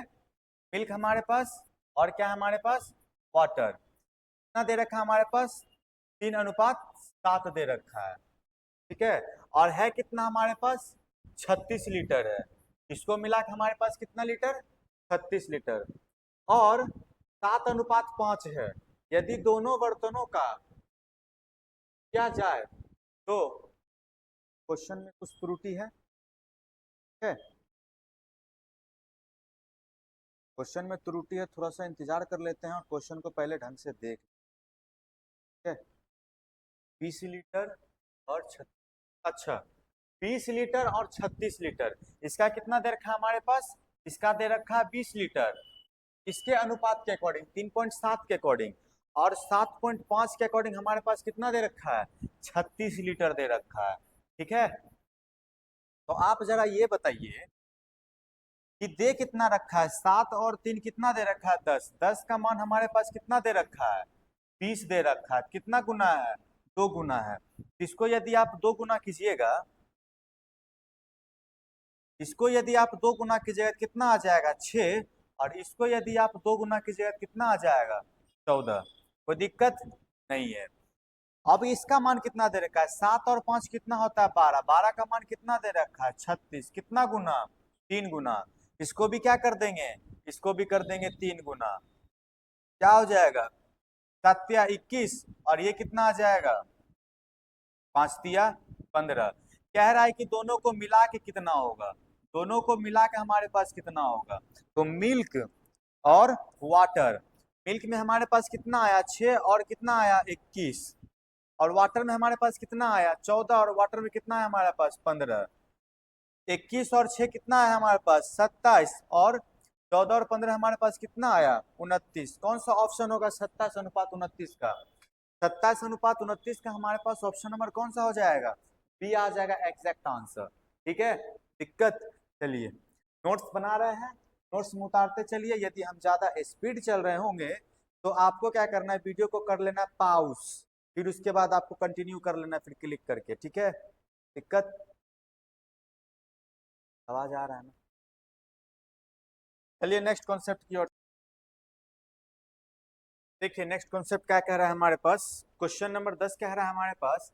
मिल्क हमारे पास, और क्या है हमारे पास, वाटर। कितना दे रखा है हमारे पास, 3:7 दे रखा है। ठीक है, और है कितना हमारे पास, 36 लीटर है। इसको मिला के हमारे पास कितना लीटर, 36 लीटर। और 7:5 है। यदि दोनों बर्तनों का किया जाए तो क्वेश्चन में कुछ त्रुटि है, ठीक है, क्वेश्चन में त्रुटि है, थोड़ा सा इंतजार कर लेते हैं और क्वेश्चन को पहले ढंग से देख। ठीक है, 20 लीटर और 36, अच्छा 20 लीटर और 36 लीटर, इसका कितना दे रखा है हमारे पास, इसका दे रखा है 20 लीटर, इसके अनुपात के अकॉर्डिंग 3.7 के अकॉर्डिंग, और 7.5 के अकॉर्डिंग हमारे पास कितना दे रखा है, 36 लीटर दे रखा है। ठीक है, तो आप जरा ये बताइए कि दे कितना रखा है 7 और 3 कितना दे रखा है 10, 10 का मान हमारे पास कितना दे रखा है 20 दे रखा है, कितना गुना है 2 गुना है। इसको यदि आप 2 गुना कीजिएगा, इसको यदि आप 2 गुना कीजिएगा कितना आ जाएगा 6, और इसको यदि आप 2 गुना कीजिएगा कितना आ जाएगा 14। कोई दिक्कत नहीं है। अब इसका मान कितना दे रखा है 7 और 5 कितना होता है 12, 12 का मान कितना दे रखा है 36, कितना गुना 3 गुना। इसको भी क्या कर देंगे, इसको भी कर देंगे 3 गुना, क्या हो जाएगा 7 तिया 21, और ये कितना आ जाएगा 5 तिया 15। कह रहा है कि दोनों को मिला के कितना होगा, दोनों को मिला के हमारे पास कितना होगा, तो मिल्क और वाटर, मिल्क में हमारे पास कितना आया 6 और कितना आया 21, और वाटर में हमारे पास कितना आया 14, और वाटर में कितना है हमारे पास 15। 21 और 6 कितना है हमारे पास 27, और 14 और 15 हमारे पास कितना आया 29। कौन सा ऑप्शन होगा 27:29 का, 27:29 का हमारे पास ऑप्शन नंबर कौन सा हो जाएगा, बी आ जाएगा एग्जैक्ट आंसर। ठीक है, दिक्कत, चलिए नोट्स बना रहे हैं, नोट्स में उतारते चलिए। यदि हम ज्यादा स्पीड चल रहे होंगे तो आपको क्या करना है, वीडियो को कर लेना पॉज, फिर उसके बाद आपको कंटिन्यू कर लेना फिर क्लिक करके। ठीक है, दिक्कत, आवाज आ रहा है ना। चलिए नेक्स्ट कॉन्सेप्ट की ओर देखिए। नेक्स्ट कॉन्सेप्ट क्या कह रहा है हमारे पास, क्वेश्चन नंबर 10 कह रहा है हमारे पास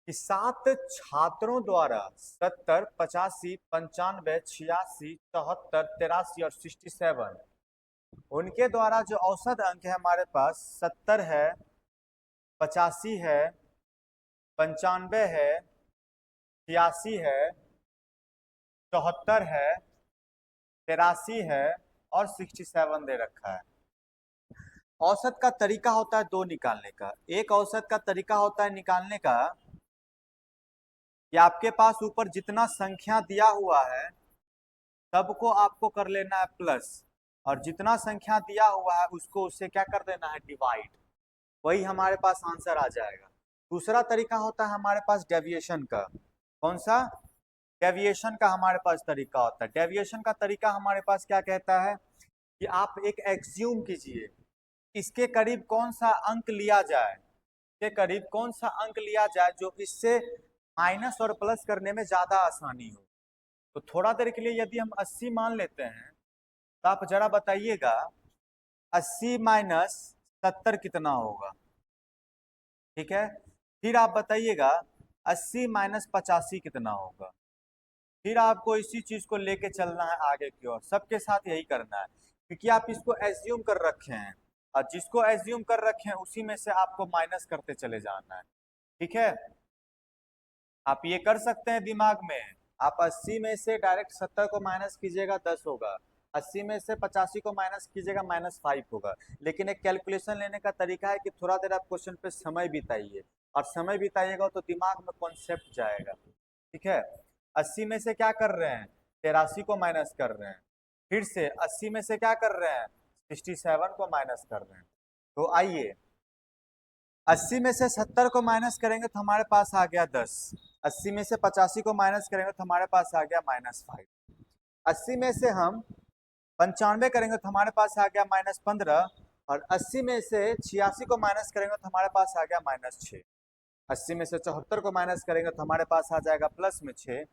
कि 7 छात्रों द्वारा 70, 85, 95, 86, 74, 83 और 67, उनके द्वारा जो औसत अंक है हमारे पास 70 है, 85 है, 95 है, 86 है, 74 है, 83 है और 67 दे रखा है। औसत का तरीका होता है दो निकालने का। एक औसत का तरीका होता है निकालने का कि आपके पास ऊपर जितना संख्या दिया हुआ है सबको आपको कर लेना है प्लस, और जितना संख्या दिया हुआ है उसको उससे क्या कर देना है डिवाइड, वही हमारे पास आंसर आ जाएगा। दूसरा तरीका होता है हमारे पास डेविएशन का। कौन सा, डेविएशन का हमारे पास तरीका होता है। डेविएशन का तरीका हमारे पास क्या कहता है कि आप एक एग्ज्यूम कीजिए, इसके करीब कौन सा अंक लिया जाए, के करीब कौन सा अंक लिया जाए जो इससे माइनस और प्लस करने में ज्यादा आसानी हो। तो थोड़ा देर के लिए यदि हम 80 मान लेते हैं तो आप जरा बताइएगा 80 माइनस 70 कितना होगा। ठीक है, फिर आप बताइएगा 80 माइनस 85 कितना होगा। फिर आपको इसी चीज को लेके चलना है आगे की ओर, सबके साथ यही करना है, क्योंकि आप इसको एज्यूम कर रखे हैं और जिसको एज्यूम कर रखे हैं उसी में से आपको माइनस करते चले जाना है। ठीक है, आप ये कर सकते हैं दिमाग में, आप 80 में से डायरेक्ट 70 को माइनस कीजिएगा 10 होगा, 80 में से 85 को माइनस कीजिएगा -5 होगा। लेकिन एक कैलकुलेशन लेने का तरीका है कि थोड़ा देर आप क्वेश्चन पे समय बिताइए, और समय बिताइएगा तो दिमाग में कॉन्सेप्ट जाएगा। ठीक है, 80 में से क्या कर रहे हैं 83 को माइनस कर रहे हैं, फिर से 80 में से क्या कर रहे हैं 67 को माइनस कर रहे हैं। तो आइए 80 में से 70 को माइनस करेंगे तो हमारे पास आ गया 10, 80 में से 85 को माइनस करेंगे तो हमारे पास आ गया -5, 80 में से हम 95 करेंगे तो हमारे पास आ गया -15, और 80 में से 86 को माइनस करेंगे तो हमारे पास आ गया -6, 80 में से 74 को माइनस करेंगे तो हमारे पास आ जाएगा प्लस में 6,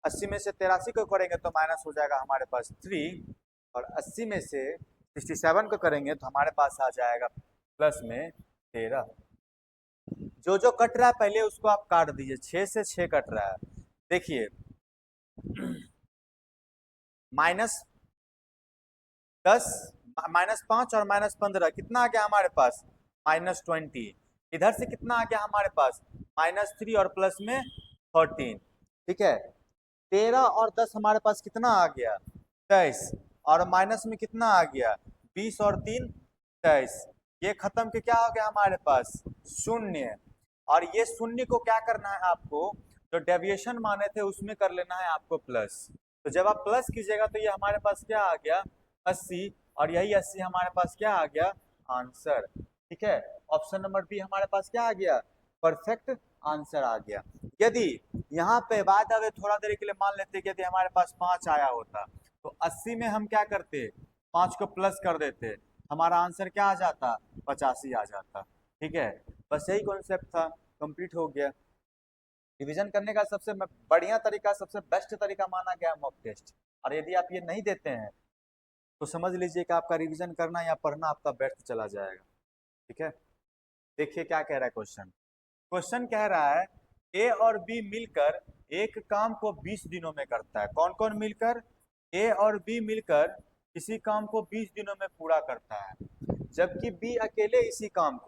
80 में से 83 को करेंगे तो माइनस हो जाएगा हमारे पास 3, और 80 में से 67 को करेंगे तो हमारे पास आ जाएगा प्लस में 13। जो जो कट रहा है पहले उसको आप काट दीजिए, 6 से 6 कट रहा है। देखिए -10, -5 और -15 कितना आ गया हमारे पास -20, इधर से कितना आ गया हमारे पास -3 और प्लस में 13। ठीक है, 13 और 10 हमारे पास कितना आ गया 23, और माइनस में कितना आ गया 20 और 3 23, ये खत्म के क्या हो गया हमारे पास 0, और ये 0 को क्या करना है आपको, जो डेविएशन माने थे उसमें कर लेना है आपको प्लस। तो जब आप प्लस कीजिएगा तो ये हमारे पास क्या आ गया 80, और यही 80 हमारे पास क्या आ गया आंसर। ठीक है, ऑप्शन नंबर बी हमारे पास क्या आ गया परफेक्ट आंसर आ गया। यदि यहाँ पे बाय द वे थोड़ा देर के लिए मान लेते कि यदि हमारे पास 5 आया होता तो 80 में हम क्या करते, 5 को प्लस कर देते, हमारा आंसर क्या आ जाता, 85 आ जाता। ठीक है, बस यही कॉन्सेप्ट था, कंप्लीट हो गया। रिवीजन करने का सबसे बढ़िया तरीका, सबसे बेस्ट तरीका माना गया मॉक टेस्ट। और यदि आप ये नहीं देते हैं तो समझ लीजिए कि आपका रिवीजन करना या पढ़ना आपका व्यर्थ चला जाएगा। ठीक है, देखिए क्या कह रहा है क्वेश्चन। क्वेश्चन कह रहा है ए और बी मिलकर एक काम को 20 दिनों में करता है। कौन कौन मिलकर, ए और बी मिलकर किसी काम को 20 दिनों में पूरा करता है, जबकि बी अकेले इसी काम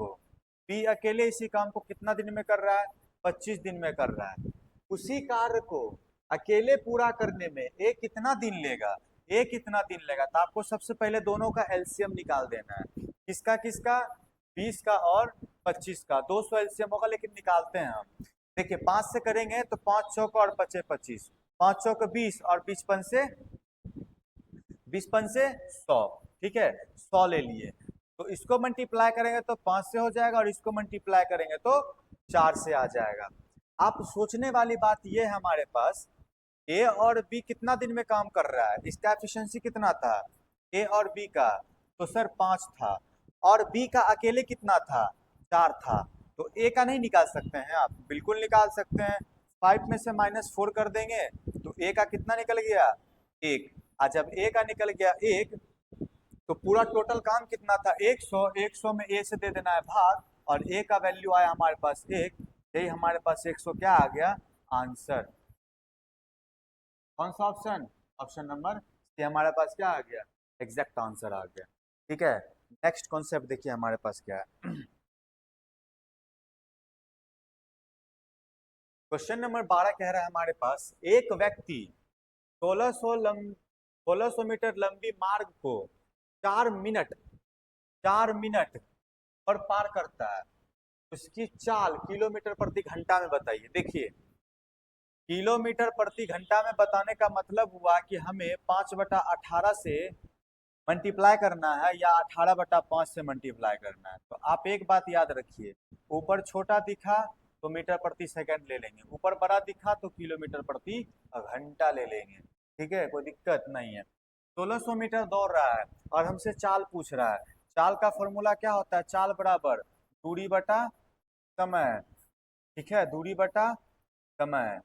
को कितना दिन में कर रहा है, 25 दिन में कर रहा है। उसी कार्य को अकेले पूरा करने में ए कितना दिन लेगा, ए कितना दिन लेगा। तो आपको सबसे पहले दोनों का एलसीएम निकाल देना है। किसका किसका, 20 का और 25 का। 200 एलसीएम होगा, लेकिन निकालते हैं हम। देखिए 5 से करेंगे तो 5 चौक और 25 25, 5 चौक 20 और 20 पन से 100। ठीक है, 100 ले लिए, तो इसको मल्टीप्लाई करेंगे तो 5 से हो जाएगा और इसको मल्टीप्लाई करेंगे तो 4 से आ जाएगा। आप सोचने वाली बात ये है, हमारे पास ए और बी कितना दिन में काम कर रहा है, इसका एफिशिएंसी कितना था ए और बी का, तो सर 5 था, और बी का अकेले कितना था, 4 था। तो ए का नहीं निकाल सकते हैं आप, बिल्कुल निकाल सकते हैं। 5 में से -4 कर देंगे तो ए का कितना निकल गया, 1। और जब ए का निकल गया 1, तो पूरा टोटल काम कितना था, 100। 100 में ए से दे देना है भाग, और ए का वैल्यू आया हमारे पास 1। यही हमारे पास 100 क्या आ गया आंसर। कौन सा ऑप्शन, ऑप्शन नंबर सी हमारे पास क्या आ गया, एग्जैक्ट आंसर आ गया। ठीक है, नेक्स्ट कॉन्सेप्ट देखिए हमारे पास क्या है। क्वेश्चन नंबर 12 कह रहा है हमारे पास, एक व्यक्ति 1600 मीटर लंबी मार्ग को 4 मिनट पर पार करता है। उसकी चाल किलोमीटर प्रति घंटा में बताइए। देखिए किलोमीटर प्रति घंटा में बताने का मतलब हुआ कि हमें 5/18 से मल्टीप्लाई करना है या 18/5 से मल्टीप्लाई करना है। तो आप एक बात याद रखिए, ऊपर छोटा दिखा तो मीटर प्रति सेकंड ले लेंगे, ऊपर बड़ा दिखा तो किलोमीटर प्रति घंटा ले लेंगे। ठीक है, कोई दिक्कत नहीं है। 1600 मीटर दौड़ रहा है और हमसे चाल पूछ रहा है। चाल का फॉर्मूला क्या होता है, चाल बराबर दूरी बटा समय। ठीक है, दूरी बटा समय।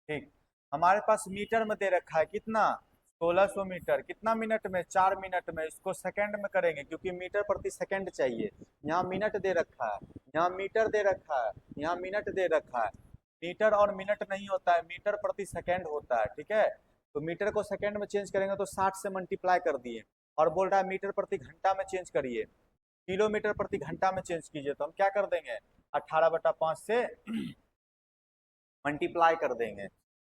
ठीक, हमारे पास मीटर में दे रखा है कितना, 1600 मीटर, कितना मिनट में, 4 मिनट में। इसको सेकंड में करेंगे क्योंकि मीटर प्रति सेकंड चाहिए। यहाँ मिनट दे रखा है, यहाँ मीटर दे रखा है, यहाँ मिनट दे रखा है। मीटर और मिनट नहीं होता है, मीटर प्रति सेकंड होता है। ठीक है, तो मीटर को सेकंड में चेंज करेंगे तो 60 से मल्टीप्लाई कर दिए, और बोल रहा है मीटर प्रति घंटा में चेंज करिए, किलोमीटर प्रति घंटा में चेंज कीजिए। तो हम क्या कर देंगे, 18/5 से मल्टीप्लाई कर देंगे।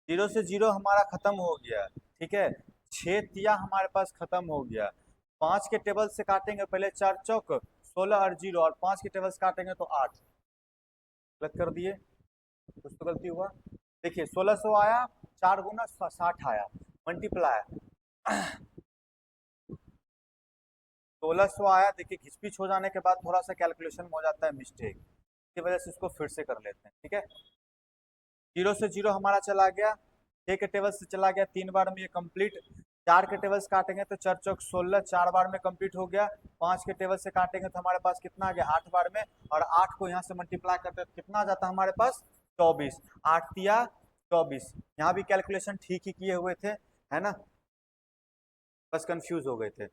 0 से 0 हमारा खत्म हो गया। ठीक है, 6 तिया हमारे पास खत्म हो गया। 5 के टेबल से काटेंगे, पहले 4 चौक 16 और 0, और 5 के टेबल से काटेंगे तो 8। गलत कर दिए, कुछ तो गलती हुआ। देखिए 1600 आया, 4 गुना 60 आया, मल्टीप्लाई 1600 आया। देखिए घिसपिच हो जाने के बाद थोड़ा सा कैलकुलेशन में हो जाता है मिस्टेक, इसकी वजह से इसको फिर से कर लेते हैं। ठीक है, 0 से 0 हमारा चला गया, 6 के टेबल से चला गया, 3 बार में ये कंप्लीट। 4 के टेबल से काटेंगे तो 4 चौक 16, 4 बार में कंप्लीट हो गया। 5 के टेबल से काटेंगे तो हमारे पास कितना आ गया, 8 बार में, और 8 को यहाँ से मल्टीप्लाई करते हैं तो कितना आ जाता है हमारे पास, 24। 8 तिया 24। यहाँ भी कैलकुलेशन ठीक ही किए हुए थे, है ना, बस कंफ्यूज हो गए थे।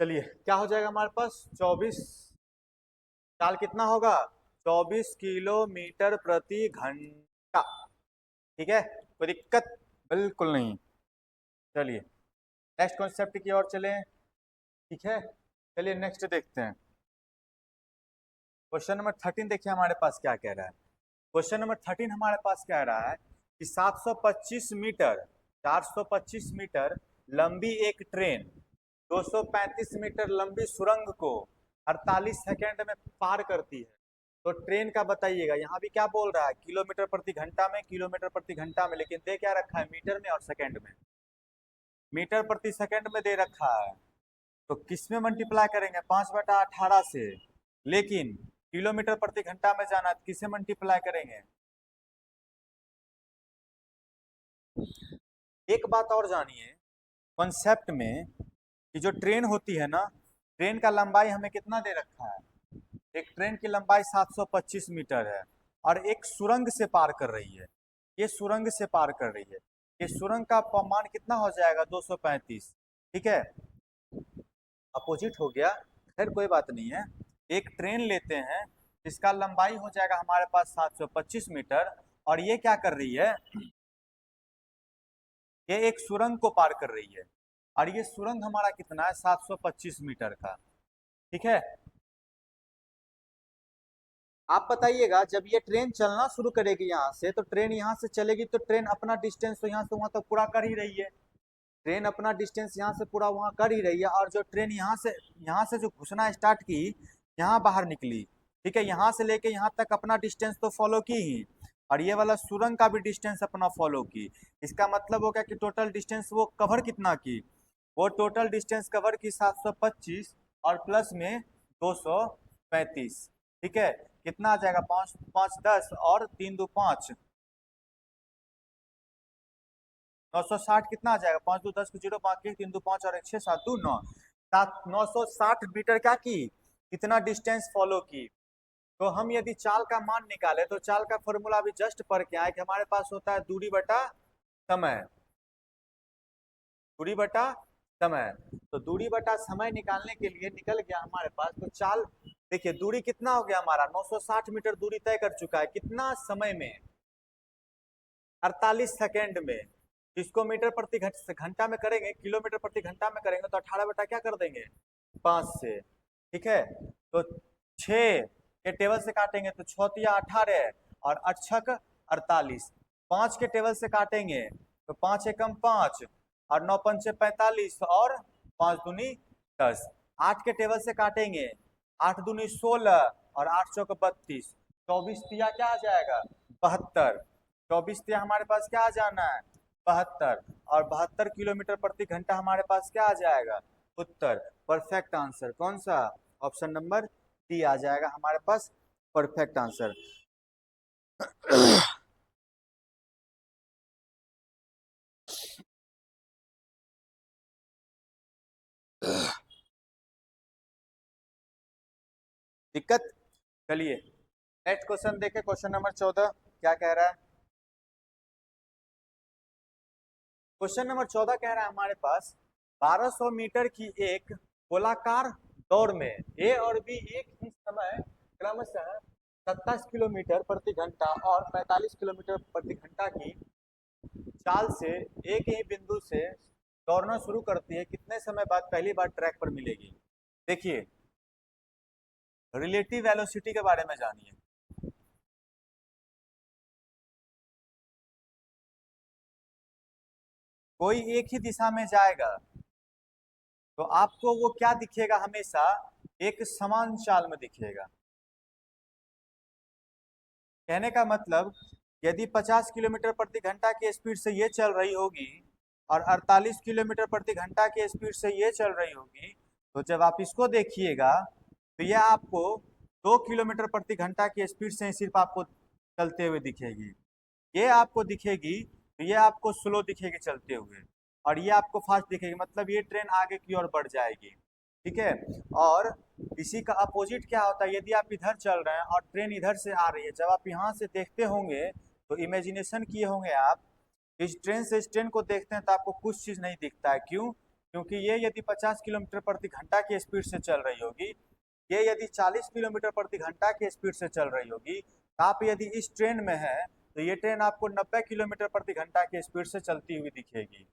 चलिए क्या हो जाएगा हमारे पास, 24, चाल कितना होगा, 24 किलोमीटर प्रति घंटा। ठीक है, कोई दिक्कत बिल्कुल नहीं। चलिए नेक्स्ट कॉन्सेप्ट की ओर चलें। ठीक है, चलिए नेक्स्ट देखते हैं। क्वेश्चन नंबर 13 देखिए हमारे पास क्या कह रहा है। क्वेश्चन नंबर 13 हमारे पास कह रहा है कि 725 मीटर 425 मीटर लंबी एक ट्रेन 235 मीटर लंबी सुरंग को 48 सेकेंड में पार करती है। तो ट्रेन का बताइएगा। यहाँ भी क्या बोल रहा है, किलोमीटर प्रति घंटा में, किलोमीटर प्रति घंटा में, लेकिन दे क्या रखा है, मीटर में और सेकंड में। मीटर प्रति सेकंड में दे रखा है, तो किस में मल्टीप्लाई करेंगे, 5/18 से। लेकिन किलोमीटर प्रति घंटा में जाना तो किसे मल्टीप्लाई करेंगे। एक बात और जानिए, कॉन्सेप्ट में कि जो ट्रेन होती है ना, ट्रेन का लंबाई हमें कितना दे रखा है, एक ट्रेन की लंबाई 725 मीटर है और एक सुरंग से पार कर रही है, ये सुरंग से पार कर रही है, ये सुरंग का मान कितना हो जाएगा 235। ठीक है, अपोजिट हो गया, खैर कोई बात नहीं है। एक ट्रेन लेते हैं जिसका लंबाई हो जाएगा हमारे पास 725 मीटर और ये क्या कर रही है, ये एक सुरंग को पार कर रही है और ये सुरंग हमारा कितना है 725 मीटर का। ठीक है, आप बताइएगा जब ये ट्रेन चलना शुरू करेगी यहाँ से, तो ट्रेन यहाँ से चलेगी तो ट्रेन अपना डिस्टेंस तो यहाँ से वहां तक पूरा कर ही रही है, ट्रेन अपना डिस्टेंस यहाँ से पूरा वहां कर ही रही है। और जो ट्रेन यहाँ से जो घुसना स्टार्ट की, यहाँ बाहर निकली, ठीक है, यहाँ से लेके यहाँ तक अपना डिस्टेंस तो फॉलो की ही, और ये वाला सुरंग का भी डिस्टेंस अपना फॉलो की। इसका मतलब हो गया कि टोटल डिस्टेंस वो कवर कितना की, वो टोटल डिस्टेंस कवर की 725 और प्लस में 235। ठीक है, कितना आ जाएगा, 5 5 10 और 3 2 5, 960 कितना आ जाएगा, 5 2 10 को 0 5 1 3 2 5 और 1 6 7 2 9 7 960 मीटर क्या की, कितना डिस्टेंस फॉलो की। तो हम यदि चाल का मान निकाले तो चाल का फॉर्मूला अभी जस्ट पढ़ के आए कि हमारे पास होता है दूरी बटा समय, दूरी बटा समय। तो दूरी बटा समय निकालने के लिए निकल गया हमारे पास, तो चाल देखिए दूरी कितना हो गया हमारा, 960 मीटर दूरी तय कर चुका है, कितना समय में, 48 सेकेंड में। इसको मीटर प्रति घंटा में करेंगे, किलोमीटर प्रति घंटा में करेंगे तो 18 बटा क्या कर देंगे, 5 से। ठीक है, तो 6 के टेबल से काटेंगे तो 6 तिया 18 और 8 छक 48, 5 के टेबल से काटेंगे तो 5 एकम 5 और 9 पंचे 45 और 5 दूनी 10, 8 के टेबल से काटेंगे 8 दूनी 16 और 8 चौक 32, 24 तिया क्या आ जाएगा 72, 24 तिया हमारे पास क्या आ जाना है 72, और 72 किलोमीटर प्रति घंटा हमारे पास क्या आ जाएगा उत्तर। परफेक्ट आंसर कौन सा, ऑप्शन नंबर डी आ जाएगा हमारे पास परफेक्ट आंसर। दिक्कत, चलिए नेक्स्ट क्वेश्चन देखे, क्वेश्चन नंबर 14 क्या कह रहा है। क्वेश्चन नंबर 14 कह रहा है हमारे पास 1200 मीटर की एक गोलाकार दौड़ में ए और बी एक ही समय क्रमशः 27 किलोमीटर प्रति घंटा और 45 किलोमीटर प्रति घंटा की चाल से एक ही बिंदु से दौड़ना शुरू करती है, कितने समय बाद पहली बार ट्रैक पर मिलेगी। देखिए रिलेटिव वेलोसिटी के बारे में जानिए। कोई एक ही दिशा में जाएगा तो आपको वो क्या दिखेगा, हमेशा एक समान चाल में दिखेगा। कहने का मतलब यदि 50 किलोमीटर प्रति घंटा की स्पीड से ये चल रही होगी और 48 किलोमीटर प्रति घंटा की स्पीड से ये चल रही होगी, तो जब आप इसको देखिएगा तो यह आपको 2 किलोमीटर प्रति घंटा की स्पीड से सिर्फ आपको चलते हुए दिखेगी। ये आपको दिखेगी तो ये आपको स्लो दिखेगी चलते हुए, और ये आपको फास्ट दिखेगी, मतलब ये ट्रेन आगे की ओर बढ़ जाएगी। ठीक है, और इसी का अपोजिट क्या होता है, यदि आप इधर चल रहे हैं और ट्रेन इधर से आ रही है, जब आप यहाँ से देखते होंगे तो इमेजिनेशन किए होंगे आप, इस ट्रेन से इस ट्रेन को देखते हैं तो आपको कुछ चीज नहीं दिखता है, क्यों, क्योंकि ये यदि 50 किलोमीटर प्रति घंटा की स्पीड से चल रही होगी, ये यदि 40 किलोमीटर प्रति घंटा की स्पीड से चल रही होगी, तो आप यदि इस ट्रेन में है तो ये ट्रेन आपको 90 किलोमीटर प्रति घंटा की स्पीड से चलती हुई दिखेगी।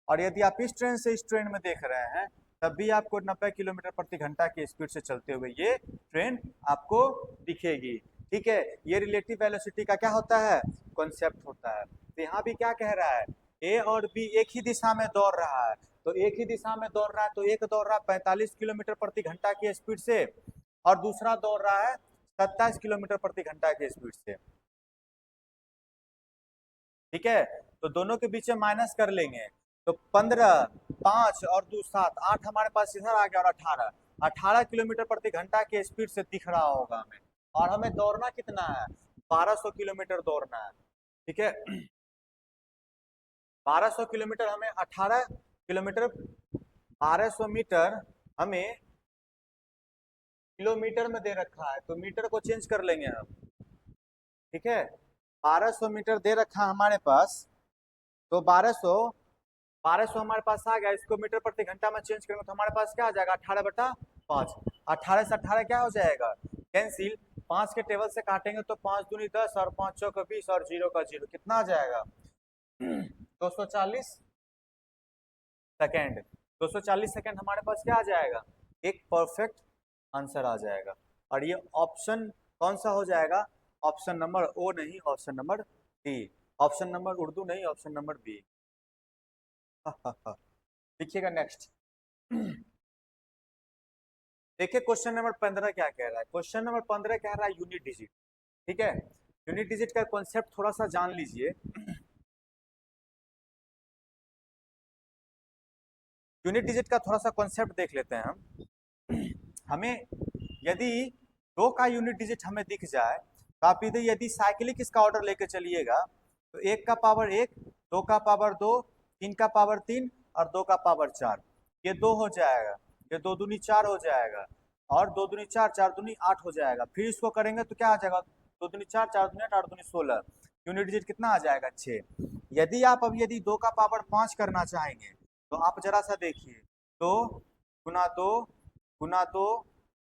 और यदि आप इस ट्रेन से इस ट्रेन में देख रहे हैं तब भी आपको 90 किलोमीटर प्रति घंटा की स्पीड से चलते हुए ये ट्रेन आपको दिखेगी। ठीक है, ये रिलेटिव वेलोसिटी का क्या होता है, कॉन्सेप्ट होता है। तो यहाँ भी क्या कह रहा है, ए और बी एक ही दिशा में दौड़ रहा है, तो एक ही दिशा में दौड़ रहा है तो एक दौड़ रहा है 45 किलोमीटर प्रति घंटा की स्पीड से और दूसरा दौड़ रहा है 27 किलोमीटर प्रति घंटा की स्पीड से। ठीक है, तो दोनों के बीच में माइनस कर लेंगे तो 15 5 और 2 7 8 हमारे पास इधर आ गया, और 18 किलोमीटर प्रति घंटा के स्पीड से दिख रहा होगा हमें, और हमें दौड़ना कितना है 1200 किलोमीटर दौड़ना है। ठीक है, 1200 किलोमीटर हमें 18 किलोमीटर 1200 मीटर हमें किलोमीटर में दे रखा है, तो मीटर को चेंज कर लेंगे हम। ठीक है, 1200 मीटर दे रखा हमारे पास, तो 1200 हमारे पास आ गया। इसको मीटर प्रति घंटा में चेंज करेंगे तो हमारे पास क्या आ जाएगा, 18/5। 18 से 18 क्या हो जाएगा, कैंसिल। 5 के टेबल से काटेंगे तो 5 दूनी 10 और 5 चौक 20 और 0 का 0, कितना आ जाएगा 240 सेकेंड। 240 सेकेंड हमारे पास क्या आ जाएगा, एक परफेक्ट आंसर आ जाएगा। और ये ऑप्शन कौन सा हो जाएगा, ऑप्शन नंबर ओ नहीं, option number D. Option number Urdu नहीं, ऑप्शन नंबर बी। देखिएगा नेक्स्ट। देखिए क्वेश्चन नंबर 15 क्या कह रहा है। क्वेश्चन नंबर 15 कह रहा है यूनिट डिजिट। ठीक है, यूनिट डिजिट का कॉन्सेप्ट थोड़ा सा जान लीजिए। यूनिट डिजिट का थोड़ा सा कॉन्सेप्ट देख लेते हैं हम। हमें यदि 2 का यूनिट डिजिट हमें दिख जाए तो आप इधर यदि साइक्लिक इसका ऑर्डर लेके चलिएगा तो 1 का पावर 1, 2 का पावर 2, 3 का पावर 3 और 2 का पावर 4, ये 2 हो जाएगा। ये 2 दूनी 4 हो जाएगा और 2 दूनी 4, 4 दूनी 8 हो जाएगा। फिर इसको करेंगे तो क्या आ जाएगा, 2 दूनी 4, 4 दूनी 8, 8 दूनी 16। यूनिट डिजिट कितना आ जाएगा, 6। यदि आप अब यदि 2 का पावर 5 करना चाहेंगे तो आप जरा सा देखिए, 2 गुना 2 गुना 2